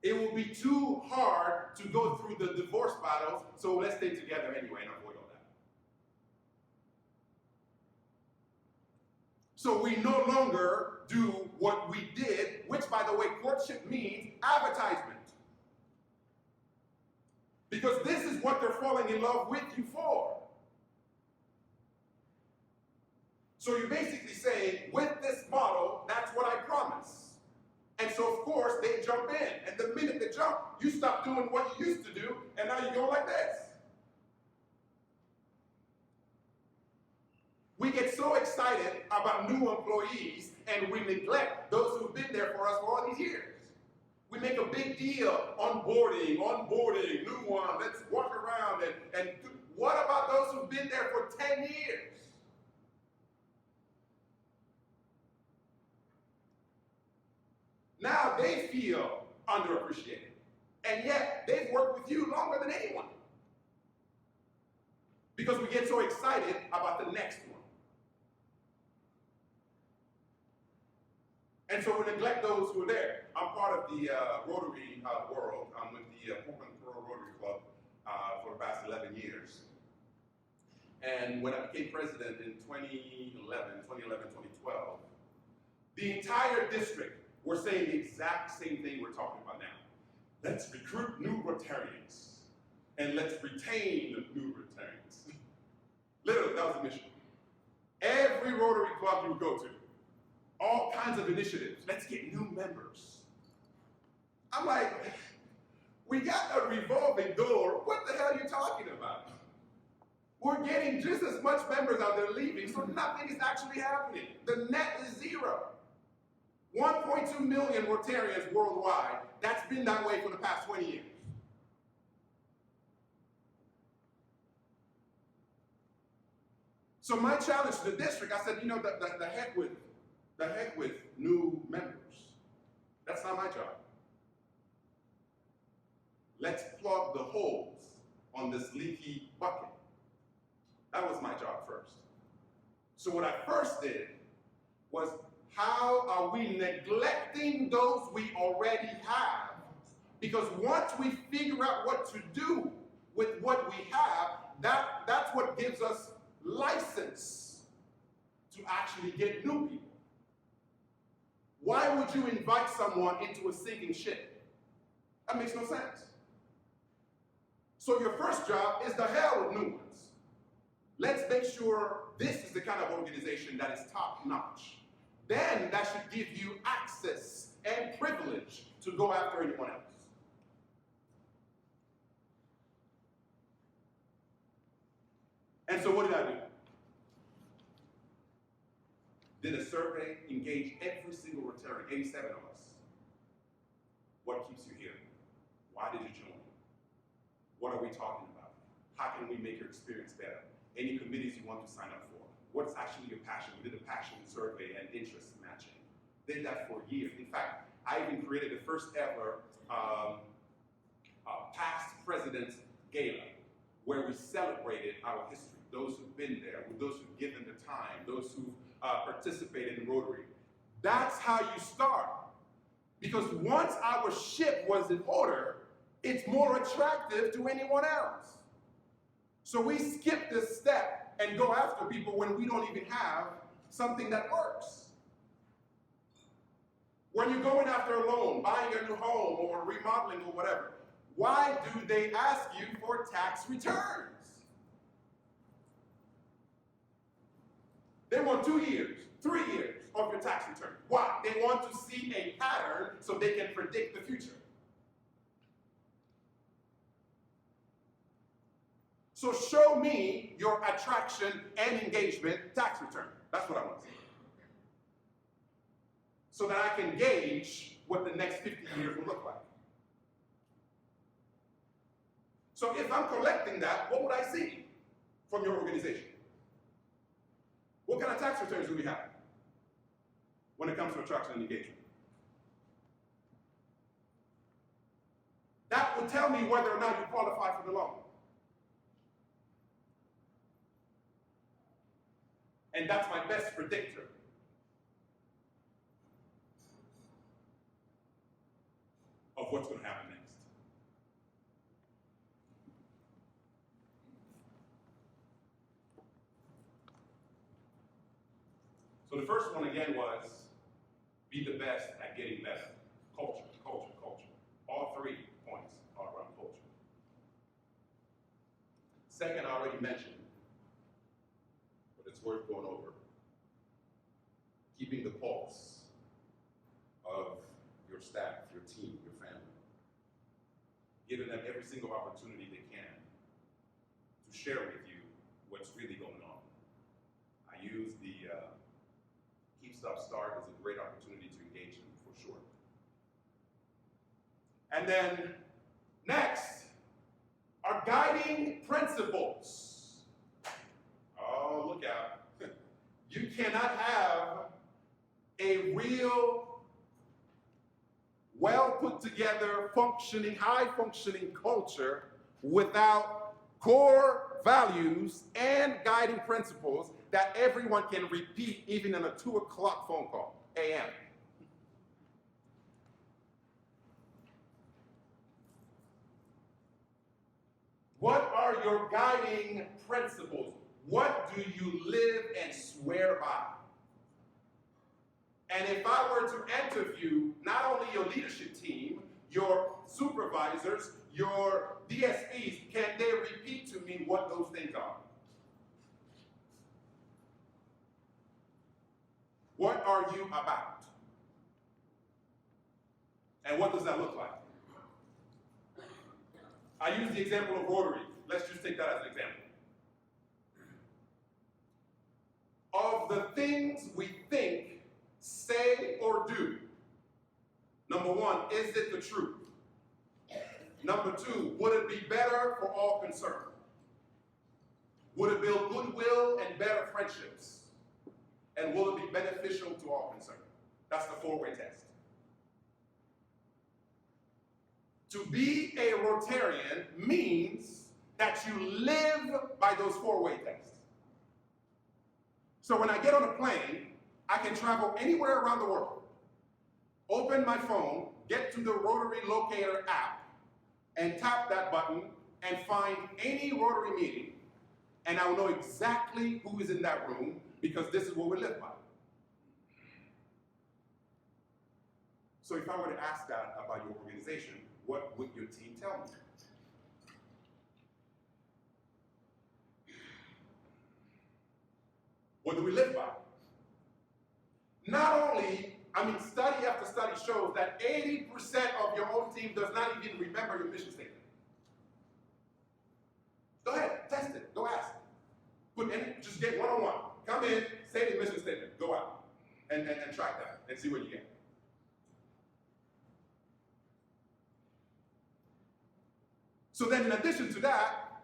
It will be too hard to go through the divorce battles, so let's stay together anyway and avoid all that. So we no longer do what we did, which, by the way, courtship means advertisement. Because this is what they're falling in love with you for. So you're basically saying, with this model, that's what I promise. And so, of course, they jump in. And the minute they jump, you stop doing what you used to do, and now you go like this. We get so excited about new employees, and we neglect those who've been there for us for all these years. We make a big deal, onboarding, new one, let's walk around. And what about those who've been there for 10 years? Now they feel underappreciated. And yet, they've worked with you longer than anyone. Because we get so excited about the next one. And so we neglect those who are there. I'm part of the Rotary world. I'm with the Portland Pearl Rotary Club for the past 11 years. And when I became president in 2011, 2012, the entire district were saying the exact same thing we're talking about now. Let's recruit new Rotarians, and let's retain the new Rotarians. Literally, that was the mission. Every Rotary club you would go to, all kinds of initiatives. Let's get new members. I'm like, we got a revolving door. What the hell are you talking about? We're getting just as much members out there leaving, so nothing is actually happening. The net is zero. 1.2 million Rotarians worldwide. That's been that way for the past 20 years. So my challenge to the district, I said, the heck with new members. That's not my job. Let's plug the holes on this leaky bucket. That was my job first. So what I first did was, how are we neglecting those we already have? Because once we figure out what to do with what we have, that's what gives us license to actually get new people. Why would you invite someone into a sinking ship? That makes no sense. So your first job is the hell with new ones. Let's make sure this is the kind of organization that is top-notch. Then that should give you access and privilege to go after anyone else. And so what did I do? Did a survey, engaged every single Rotarian, 87 of us. What keeps you here? Why did you join? What are we talking about? How can we make your experience better? Any committees you want to sign up for? What's actually your passion? We did a passion survey and interest matching. Did that for years. In fact, I even created the first ever past president's gala, where we celebrated our history, those who've been there, those who've given the time, those who've participated in Rotary. That's how you start. Because once our ship was in order, it's more attractive to anyone else. So we skip this step and go after people when we don't even have something that works. When you're going after a loan, buying a new home or remodeling or whatever, why do they ask you for tax returns? They want 2 years, 3 years of your tax return. Why? They want to see a pattern so they can predict the future. So show me your attraction and engagement tax return. That's what I want to see. So that I can gauge what the next 50 years will look like. So if I'm collecting that, what would I see from your organization? What kind of tax returns do we have when it comes to attraction and engagement? That will tell me whether or not you qualify for the loan. And that's my best predictor. Of what's going to happen next. So the first one again was be the best at getting better. Culture, culture, culture. All 3 points are around culture. Second, I already mentioned, but it's worth going over. Keeping the pulse of your staff, your team, your family. Giving them every single opportunity they can to share with you what's really going on. I use the Keep, Stop, Start as a great opportunity to engage them for sure. And then next are guiding principles. Oh, look out. You cannot have a real, well put together, functioning, high functioning culture without core values and guiding principles that everyone can repeat even in a 2 o'clock phone call, a.m. What are your guiding principles? What do you live and swear by? And if I were to interview not only your leadership team, your supervisors, your DSPs, can they repeat to me what those things are? What are you about? And what does that look like? I use the example of Rotary. Let's just take that as an example. Of the things we think, say, or do, number 1, is it the truth? Number 2, would it be better for all concerned? Would it build goodwill and better friendships? And will it be beneficial to all concerned? That's the 4-way test. To be a Rotarian means that you live by those 4-way tests. So when I get on a plane, I can travel anywhere around the world, open my phone, get to the Rotary Locator app, and tap that button and find any Rotary meeting, and I will know exactly who is in that room because this is what we live by. So if I were to ask that about your organization, what would your team tell me? What do we live by? Not only, study after study shows that 80% of your own team does not even remember your mission statement. Go ahead, test it, go ask. Just get one-on-one. Come in, say the mission statement, go out, and track that, and see what you get. So then in addition to that,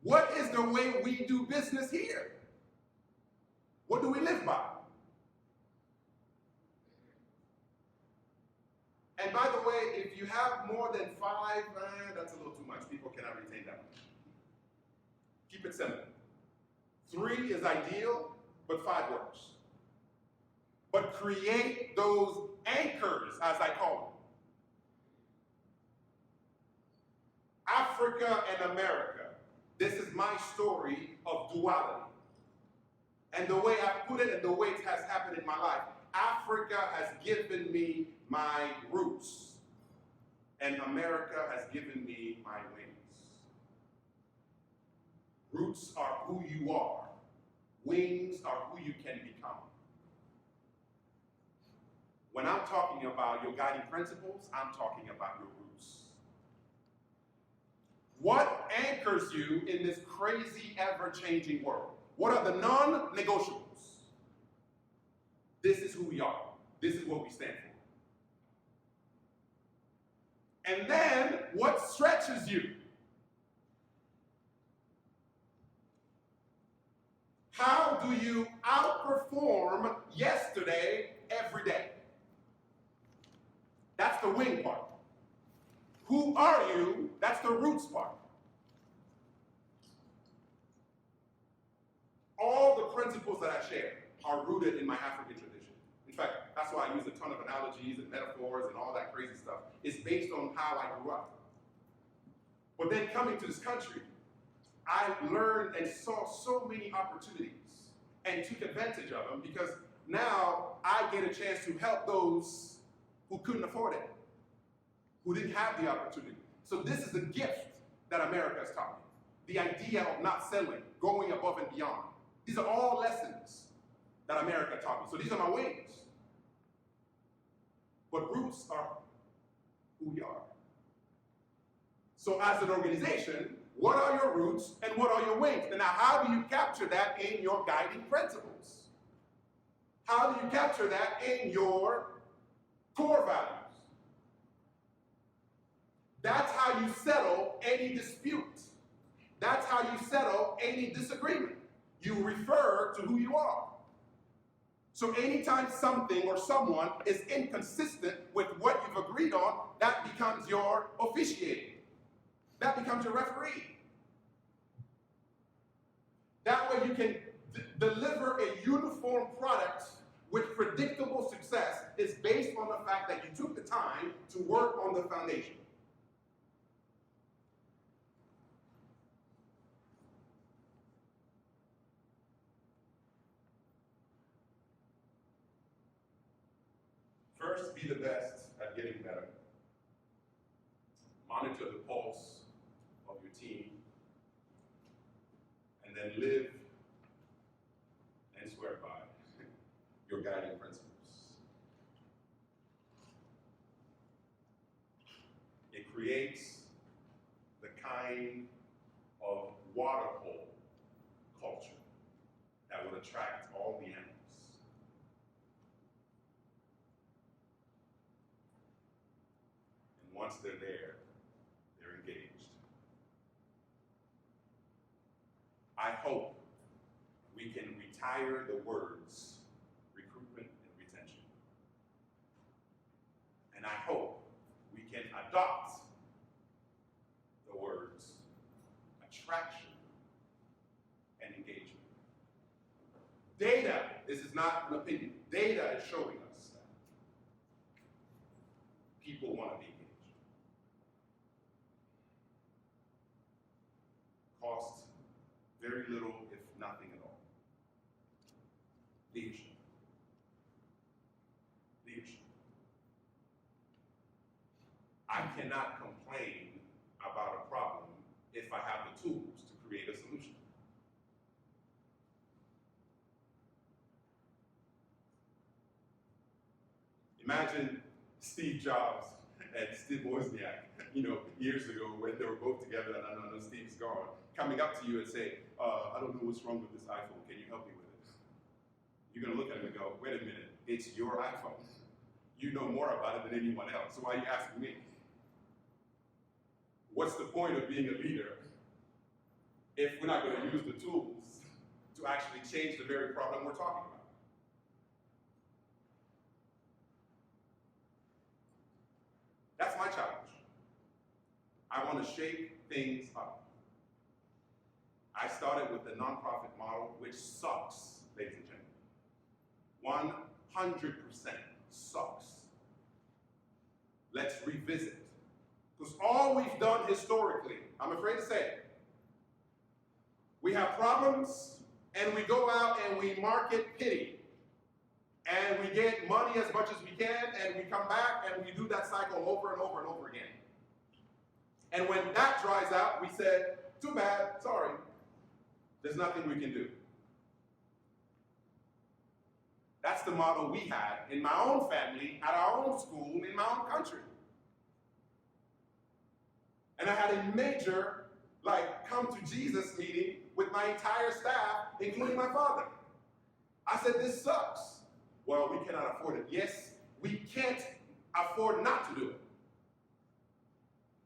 What is the way we do business here? What do we live by? And by the way, if you have more than 5, that's a little too much. People cannot retain that much. Keep it simple. 3 is ideal, but 5 works. But create those anchors, as I call them. Africa and America. This is my story of duality. And the way I put it and the way it has happened in my life. Africa has given me my roots. And America has given me my wings. Roots are who you are. Wings are who you can become. When I'm talking about your guiding principles, I'm talking about your roots. What anchors you in this crazy, ever-changing world? What are the non-negotiables? This is who we are. This is what we stand for. And then, what stretches you? How do you outperform yesterday every day? That's the wing part. Who are you? That's the roots part. All the principles that I share are rooted in my African tradition. In fact, that's why I use a ton of analogies and metaphors and all that crazy stuff. It's based on how I grew up. But then coming to this country, I learned and saw so many opportunities and took advantage of them because now I get a chance to help those who couldn't afford it, who didn't have the opportunity. So this is the gift that America has taught me. The idea of not settling, going above and beyond. These are all lessons that America taught me. So these are my wings. But roots are who we are. So as an organization, what are your roots and what are your wings? And now how do you capture that in your guiding principles? How do you capture that in your core values? That's how you settle any dispute. That's how you settle any disagreement. You refer to who you are. So anytime something or someone is inconsistent with what you've agreed on, that becomes your officiating. That becomes your referee. That way you can deliver a uniform product with predictable success is based on the fact that you took the time to work on the foundation. First, be the best at getting better. Monitor the pulse of your team. And then live and swear by your guiding principles. It creates the kind of water hole culture that will attract all the animals. And once they're there, they're engaged. I hope we can retire the words recruitment and retention. And I hope we can adopt the words attraction and engagement. Data, this is not an opinion, data is showing us that people want to be engaged. Cost very little, if nothing at all. Leadership. Leadership. I cannot complain about a problem if I have the tools to create a solution. Imagine Steve Jobs and Steve Wozniak, years ago when they were both together, and I know Steve's gone, coming up to you and say, I don't know what's wrong with this iPhone, can you help me with it? You're gonna look at him and go, wait a minute, it's your iPhone. You know more about it than anyone else, so why are you asking me? What's the point of being a leader if we're not going to use the tools to actually change the very problem we're talking about. That's my challenge. I want to shake things up. I started with the nonprofit model, which sucks, ladies and gentlemen. 100% sucks. Let's revisit. Because all we've done historically, I'm afraid to say, we have problems and we go out and we market pity. And we get money as much as we can and we come back and we do that cycle over and over and over again. And when that dries out, we said, too bad, sorry. There's nothing we can do. That's the model we had in my own family, at our own school, in my own country. And I had a major, come to Jesus meeting with my entire staff, including my father. I said, this sucks. Well, we cannot afford it. Yes, we can't afford not to do it.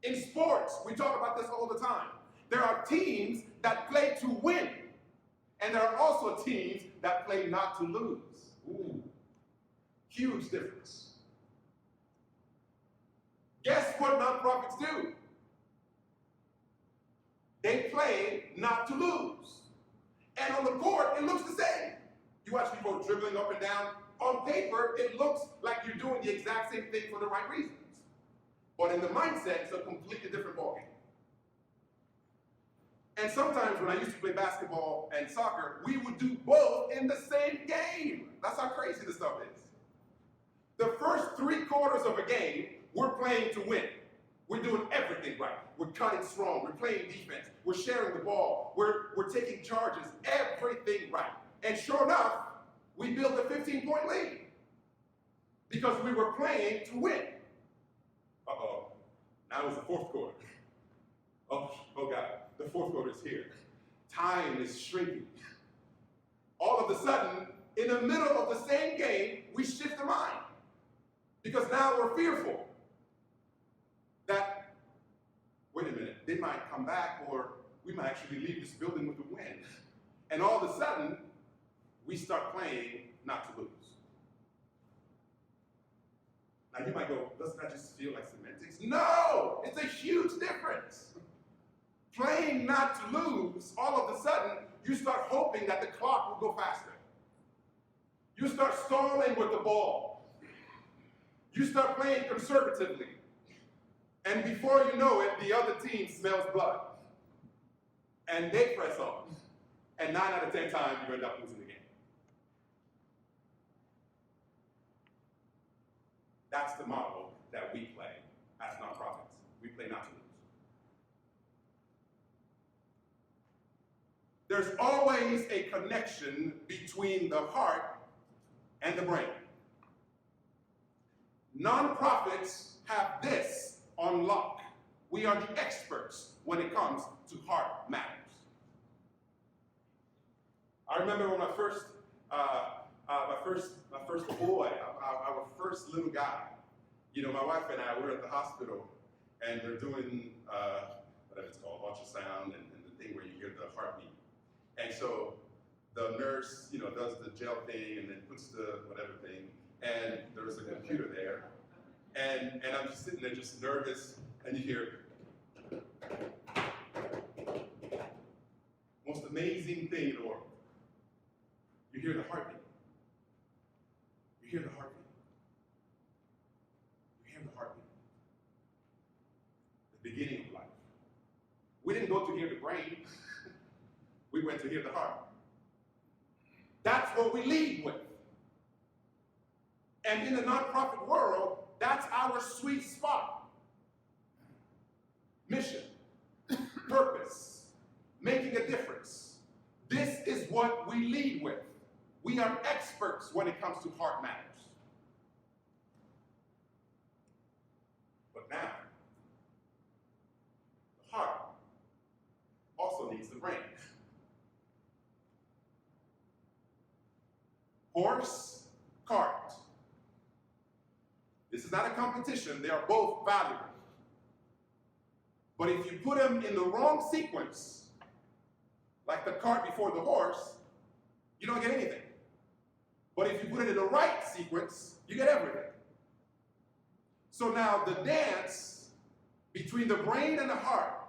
In sports, we talk about this all the time. There are teams that play to win, and there are also teams that play not to lose. Ooh, huge difference. Guess what nonprofits do? They play not to lose. And on the court, it looks the same. You watch people dribbling up and down. On paper, it looks like you're doing the exact same thing for the right reasons. But in the mindset, it's a completely different ballgame. And sometimes when I used to play basketball and soccer, we would do both in the same game. That's how crazy this stuff is. The first 3 quarters of a game, we're playing to win. We're doing everything right. We're cutting strong. We're playing defense. We're sharing the ball. We're taking charges. Everything right. And sure enough, we built a 15-point lead because we were playing to win. Uh-oh. Now it was the 4th quarter. Oh God. The 4th quarter is here. Time is shrinking. All of a sudden, in the middle of the same game, we shift the mind. Because now we're fearful that, wait a minute, they might come back or we might actually leave this building with a win. And all of a sudden, we start playing not to lose. Now you might go, doesn't that just feel like semantics? No, it's a huge difference. Playing not to lose, all of a sudden, you start hoping that the clock will go faster. You start stalling with the ball. You start playing conservatively. And before you know it, the other team smells blood. And they press on. And 9 out of 10 times, you end up losing the game. That's the model that we play as nonprofits. We play not to lose. There's always a connection between the heart and the brain. Nonprofits have this on lock. We are the experts when it comes to heart matters. I remember when my first boy, our first little guy, my wife and I were at the hospital and they're doing whatever it's called, ultrasound and the thing where you hear the heartbeat. And so the nurse, does the gel thing and then puts the whatever thing, and there's a computer there. And I'm just sitting there just nervous, and you hear, most amazing thing in the world. You hear the heartbeat. You hear the heartbeat. You hear the heartbeat. The beginning of life. We didn't go to hear the brain. We went to hear the heart. That's what we lead with. And in the nonprofit world, that's our sweet spot. Mission, purpose, making a difference. This is what we lead with. We are experts when it comes to heart matters. But now, the heart also needs the brain. Horse, cart. This is not a competition. They are both valuable. But if you put them in the wrong sequence, like the cart before the horse, you don't get anything. But if you put it in the right sequence, you get everything. So now the dance between the brain and the heart,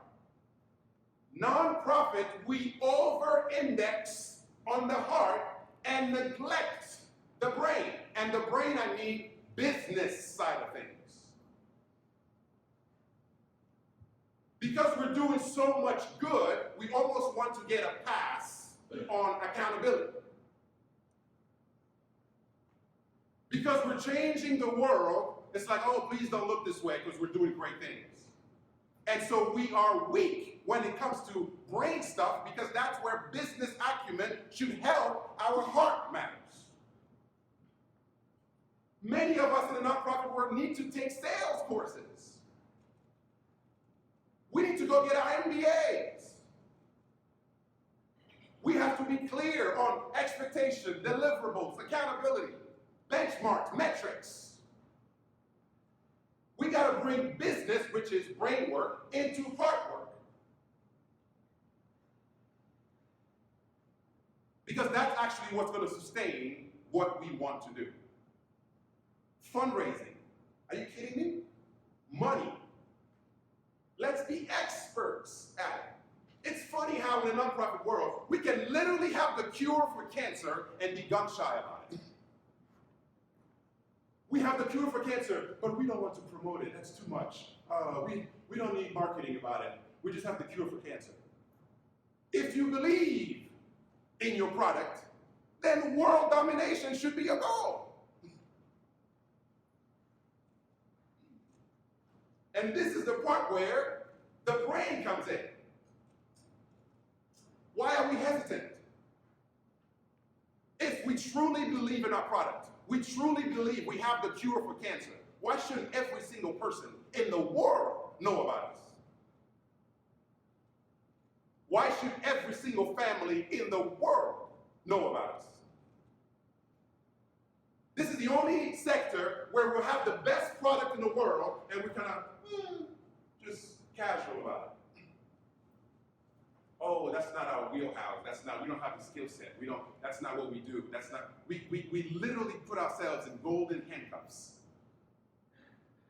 nonprofit, we over-index on the heart and neglect the brain. And the brain, I mean business side of things. Because we're doing so much good, we almost want to get a pass on accountability. Because we're changing the world, it's like, oh, please don't look this way because we're doing great things. And so we are weak when it comes to brain stuff because that's where business acumen should help our heart matters. Many of us in the nonprofit world need to take sales courses. We need to go get our MBAs. We have to be clear on expectation, deliverables, accountability, benchmarks, metrics. We got to bring business, which is brain work, into heart work. Because that's actually what's going to sustain what we want to do. Fundraising. Are you kidding me? Money. Let's be experts at it. It's funny how in the nonprofit world, we can literally have the cure for cancer and be gun shy about it. We have the cure for cancer, but we don't want to promote it. That's too much. We don't need marketing about it. We just have the cure for cancer. If you believe in your product, then world domination should be a goal. And this is the part where the brain comes in. Why are we hesitant? If we truly believe in our product, we truly believe we have the cure for cancer, why shouldn't every single person in the world know about us? Why should every single family in the world know about us? This is the only sector where we'll have the best product in the world and we're kind of just casual about it. Oh, that's not our wheelhouse. We don't have the skill set. That's not what we do. We literally put ourselves in golden handcuffs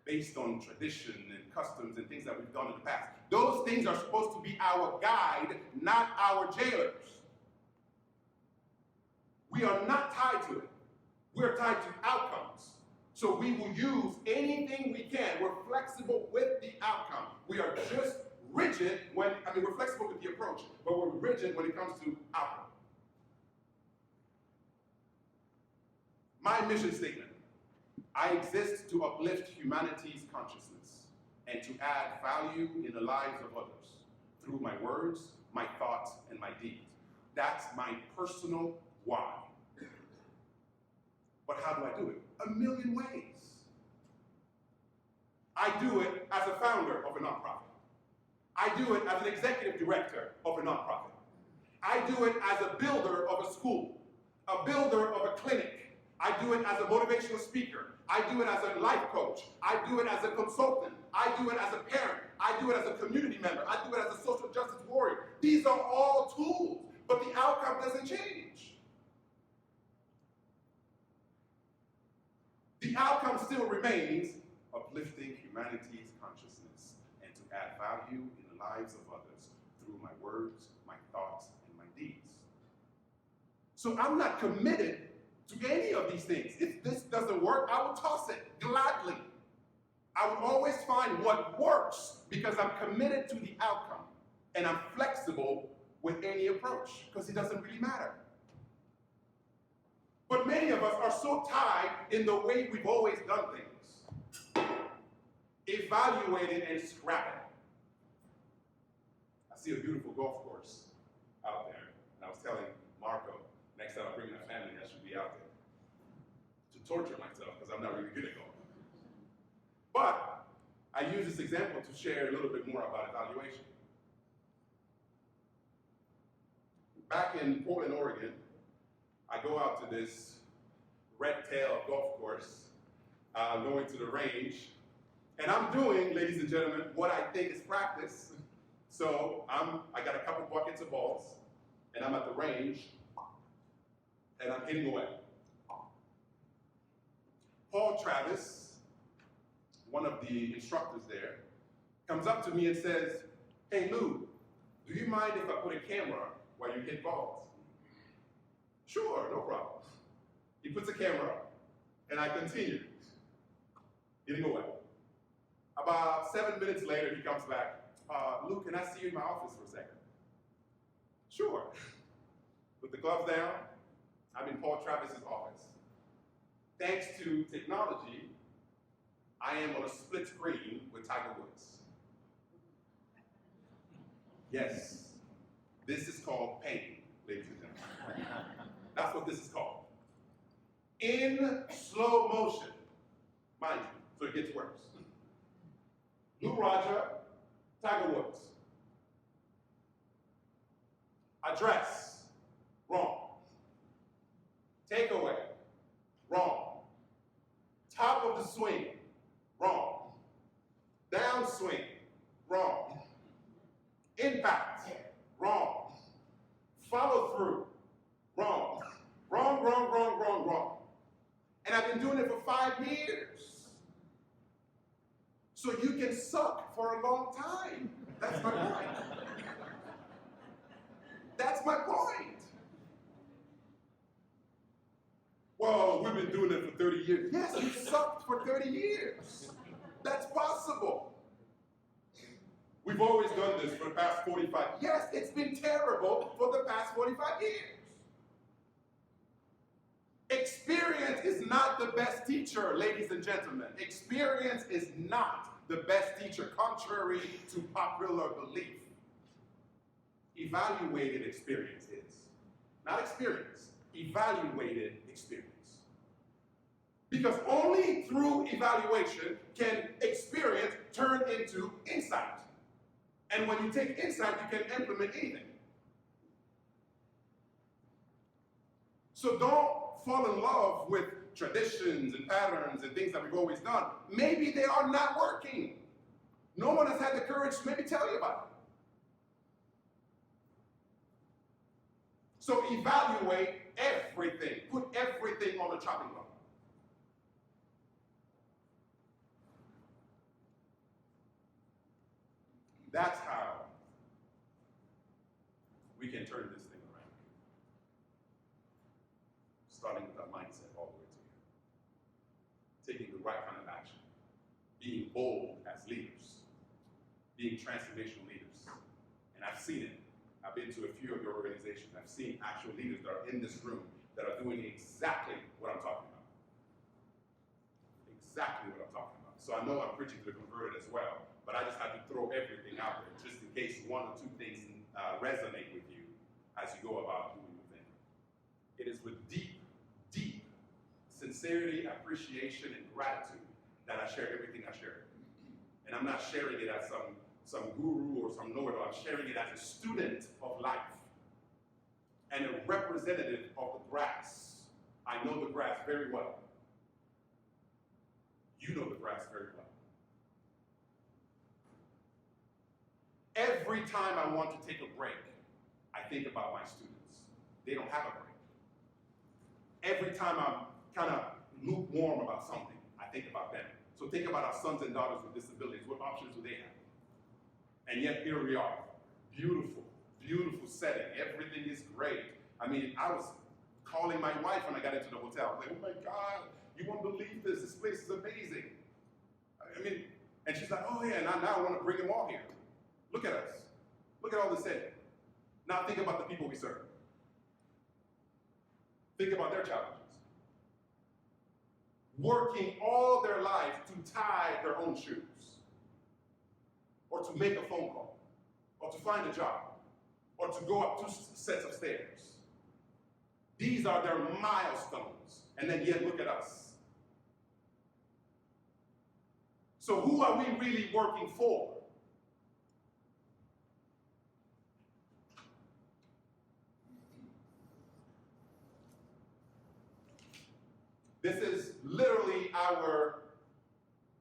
based on tradition and customs and things that we've done in the past. Those things are supposed to be our guide, not our jailers. We are not tied to it. We're tied to outcomes. So we will use anything we can. We're flexible with the outcome. We are just rigid we're flexible with the approach, but we're rigid when it comes to outcome. My mission statement: I exist to uplift humanity's consciousness and to add value in the lives of others through my words, my thoughts, and my deeds. That's my personal why. But how do I do it? A million ways. I do it as a founder of a nonprofit. I do it as an executive director of a nonprofit. I do it as a builder of a school, a builder of a clinic. I do it as a motivational speaker. I do it as a life coach. I do it as a consultant. I do it as a parent. I do it as a community member. I do it as a social justice warrior. These are all tools, but the outcome doesn't change. The outcome still remains uplifting humanity's consciousness and to add value in the lives of others through my words, my thoughts, and my deeds. So I'm not committed to any of these things. If this doesn't work, I will toss it gladly. I will always find what works because I'm committed to the outcome and I'm flexible with any approach because it doesn't really matter. But many of us are so tied in the way we've always done things. Evaluate it and scrap it. I see a beautiful golf course out there, and I was telling Marco, next time I bring my family, I should be out there to torture myself because I'm not really good at golf. But I use this example to share a little bit more about evaluation. Back in Portland, Oregon, I go out to this red tail golf course, going to the range, and I'm doing, ladies and gentlemen, what I think is practice. So I got a couple buckets of balls, and I'm at the range, and I'm hitting away. Paul Travis, one of the instructors there, comes up to me and says, "Hey Lou, do you mind if I put a camera while you hit balls?" "Sure, no problem." He puts a camera up, and I continue hitting away. About 7 minutes later, he comes back. "Lou, can I see you in my office for a second?" "Sure." Put the gloves down. I'm in Paul Travis's office. Thanks to technology, I am on a split screen with Tiger Woods. Yes, this is called pain, ladies and gentlemen. That's what this is called. In slow motion, mind you, so it gets worse. Lou Radja, Tiger Woods. Address, wrong. Takeaway, wrong. Top of the swing, wrong. Downswing, wrong. Impact, wrong. Follow through, wrong. Wrong, wrong, wrong, wrong, wrong. And I've been doing it for 5 years. So you can suck for a long time. That's my point. That's my point. Well, we've been doing it for 30 years. Yes, you sucked for 30 years. That's possible. We've always done this for the past 45. Yes, it's been terrible for the past 45 years. Experience is not the best teacher, ladies and gentlemen. Experience is not the best teacher, contrary to popular belief. Evaluated experience is. Not experience, evaluated experience. Because only through evaluation can experience turn into insight. And when you take insight, you can implement anything. So don't fall in love with traditions and patterns and things that we've always done. Maybe they are not working. No one has had the courage to maybe tell you about it. So evaluate everything. Put everything on the chopping block. That's how we can turn this thing around. Starting with our mindset all the way to here. Taking the right kind of action. Being bold as leaders. Being transformational leaders. And I've seen it. I've been to a few of your organizations. I've seen actual leaders that are in this room that are doing exactly what I'm talking about. Exactly what I'm talking about. So I know I'm preaching to the converted as well, but I just have to throw everything out there just in case one or two things resonate with you as you go about doing your thing. It is with deep, deep sincerity, appreciation, and gratitude that I share everything I share. And I'm not sharing it as some guru or some know-it-all. I'm sharing it as a student of life and a representative of the grass. I know the grass very well. You know the grass very well. Every time I want to take a break, I think about my students. They don't have a break. Every time I'm kind of lukewarm about something, I think about them. So think about our sons and daughters with disabilities. What options do they have? And yet here we are. Beautiful, beautiful setting. Everything is great. I mean, I was calling my wife when I got into the hotel. I was like, "Oh my God, you won't believe this. This place is amazing." I mean, and she's like, "Oh yeah, now I want to bring them all here. Look at us. Look at all this setting." Now think about the people we serve. Think about their challenges. Working all their life to tie their own shoes, or to make a phone call, or to find a job, or to go up 2 sets of stairs. These are their milestones, and then yet look at us. So who are we really working for? This is literally our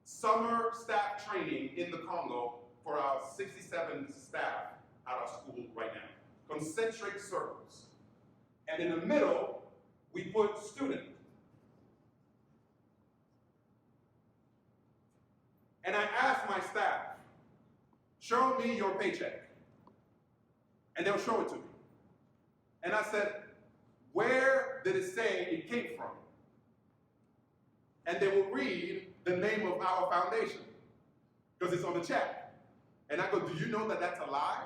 summer staff training in the Congo for our 67 staff at our school right now. concentric circles. And in the middle, we put student. And I asked my staff, show me your paycheck. And they'll show it to me. And I said, where did it say it came from? And they will read the name of our foundation, because it's on the check. And I go, do you know that that's a lie?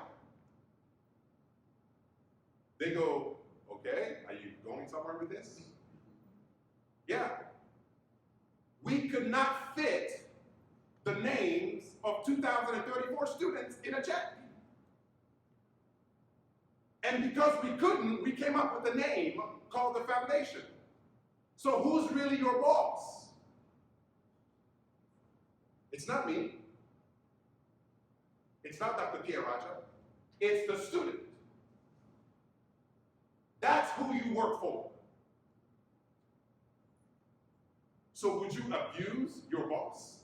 They go, okay, are you going somewhere with this? Yeah. We could not fit the names of 2,034 students in a check. And because we couldn't, we came up with a name called the foundation. So who's really your boss? It's not me. It's not Dr. Pierre Radja. It's the student. That's who you work for. So would you abuse your boss?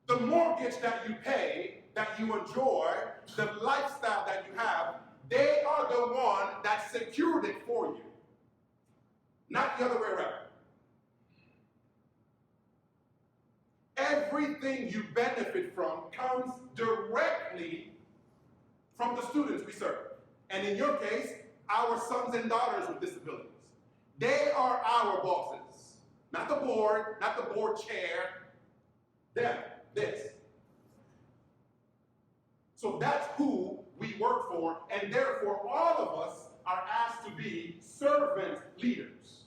The mortgage that you pay, that you enjoy, the lifestyle that you have, they are the one that secured it for you. Not the other way around. Everything you benefit from comes directly from the students we serve. And in your case, our sons and daughters with disabilities. They are our bosses. Not the board, not the board chair. Them, this. So that's who we work for, and therefore all of us are asked to be servant leaders.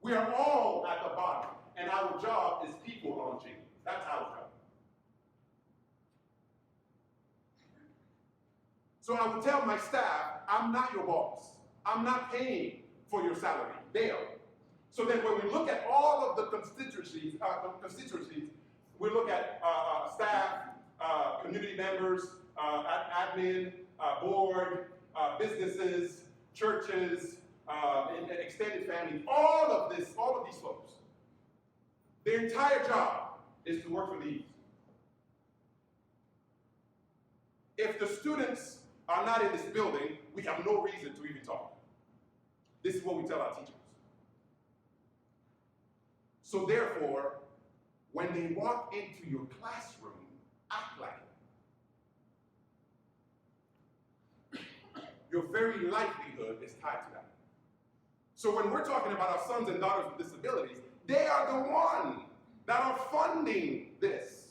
We are all at the bottom, and our job is people launching. That's our job. So I would tell my staff, I'm not your boss. I'm not paying for your salary. They are. So then when we look at all of the constituencies, we look at staff, community members, admin, board, businesses, churches, and extended family, all of these folks. Their entire job is to work for these. If the students are not in this building, we have no reason to even talk. This is what we tell our teachers. So therefore, when they walk into your classroom, act like it. Your very livelihood is tied to that. So when we're talking about our sons and daughters with disabilities, they are the ones that are funding this.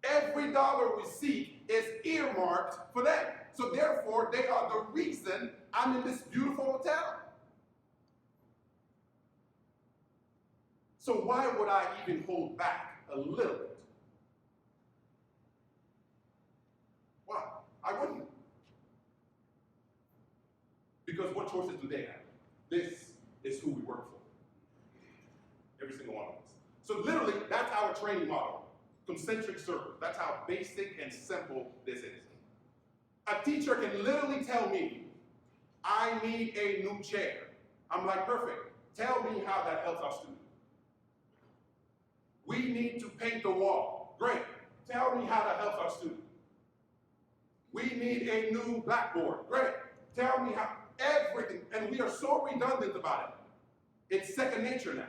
Every dollar we see is earmarked for them. So therefore, they are the reason I'm in this beautiful hotel. So why would I even hold back a little bit? Why? I wouldn't. Because what choices do they have? This is who we work for. Every single one of us. So literally, that's our training model. Concentric circles. That's how basic and simple this is. A teacher can literally tell me, I need a new chair. I'm like, perfect. Tell me how that helps our student. We need to paint the wall. Great. Tell me how that helps our student. We need a new blackboard. Great. Tell me how. Everything. And we are so redundant about it. It's second nature now.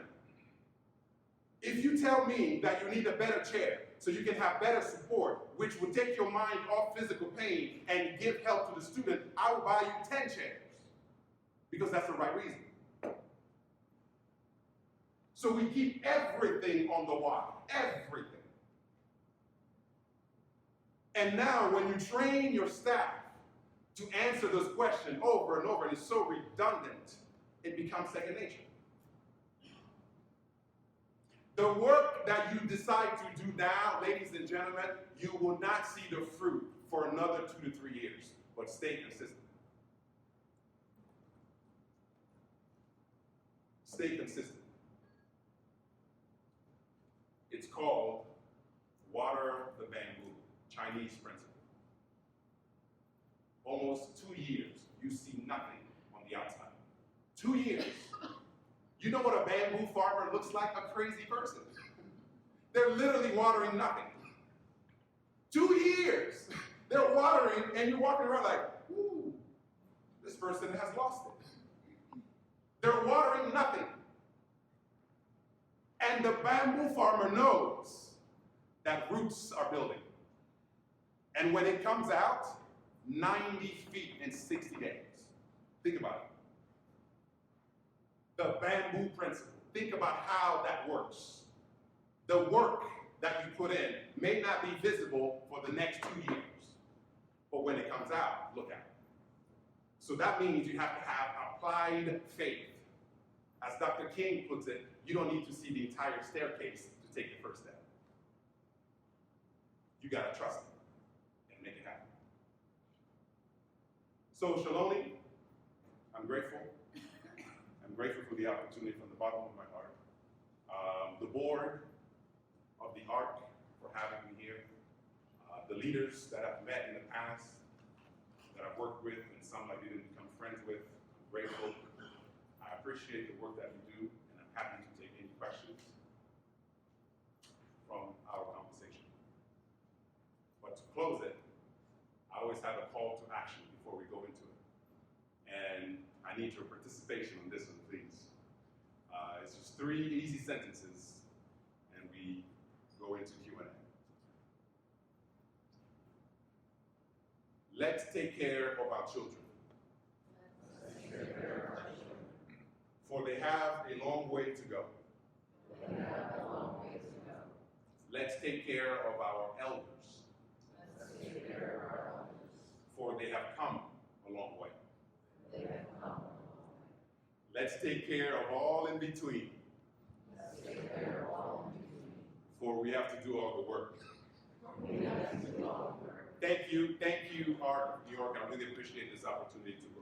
If you tell me that you need a better chair so you can have better support, which will take your mind off physical pain and give help to the student, I will buy you 10 chairs. Because that's the right reason. So we keep everything on the wall. Everything. And now when you train your staff to answer this question over and over, and it's so redundant, it becomes second nature. The work that you decide to do now, ladies and gentlemen, you will not see the fruit for another 2 to 3 years, but stay consistent. Stay consistent. It's called water the bamboo, Chinese principle. Almost 2 years, you see nothing on the outside. 2 years. You know what a bamboo farmer looks like? A crazy person. They're literally watering nothing. 2 years. They're watering, and you're walking around like, ooh, this person has lost it. They're watering nothing. And the bamboo farmer knows that roots are building. And when it comes out, 90 feet in 60 days. Think about it. The bamboo principle. Think about how that works. The work that you put in may not be visible for the next 2 years. But when it comes out, look at it. So that means you have to have applied faith. As Dr. King puts it, you don't need to see the entire staircase to take the first step. You gotta trust it and make it happen. So Shaloni, I'm grateful. I'm grateful for the opportunity from the bottom of my heart. The board of the ARC for having me here. The leaders that I've met in the past, that I've worked with, and some I didn't become friends with, I'm grateful. I appreciate the work that you do, and I'm happy to take any questions from our conversation. But to close it, I always have a call to action before we go into it. And I need your participation on this one, please. It's just 3 easy sentences, and we go into Q&A. Let's take care of our children. For they have a long way to go. Let's take care of our elders. For they have come a long way. Let's take care of all in between. For we have to do all the work. Thank you, Art of New York. I really appreciate this opportunity to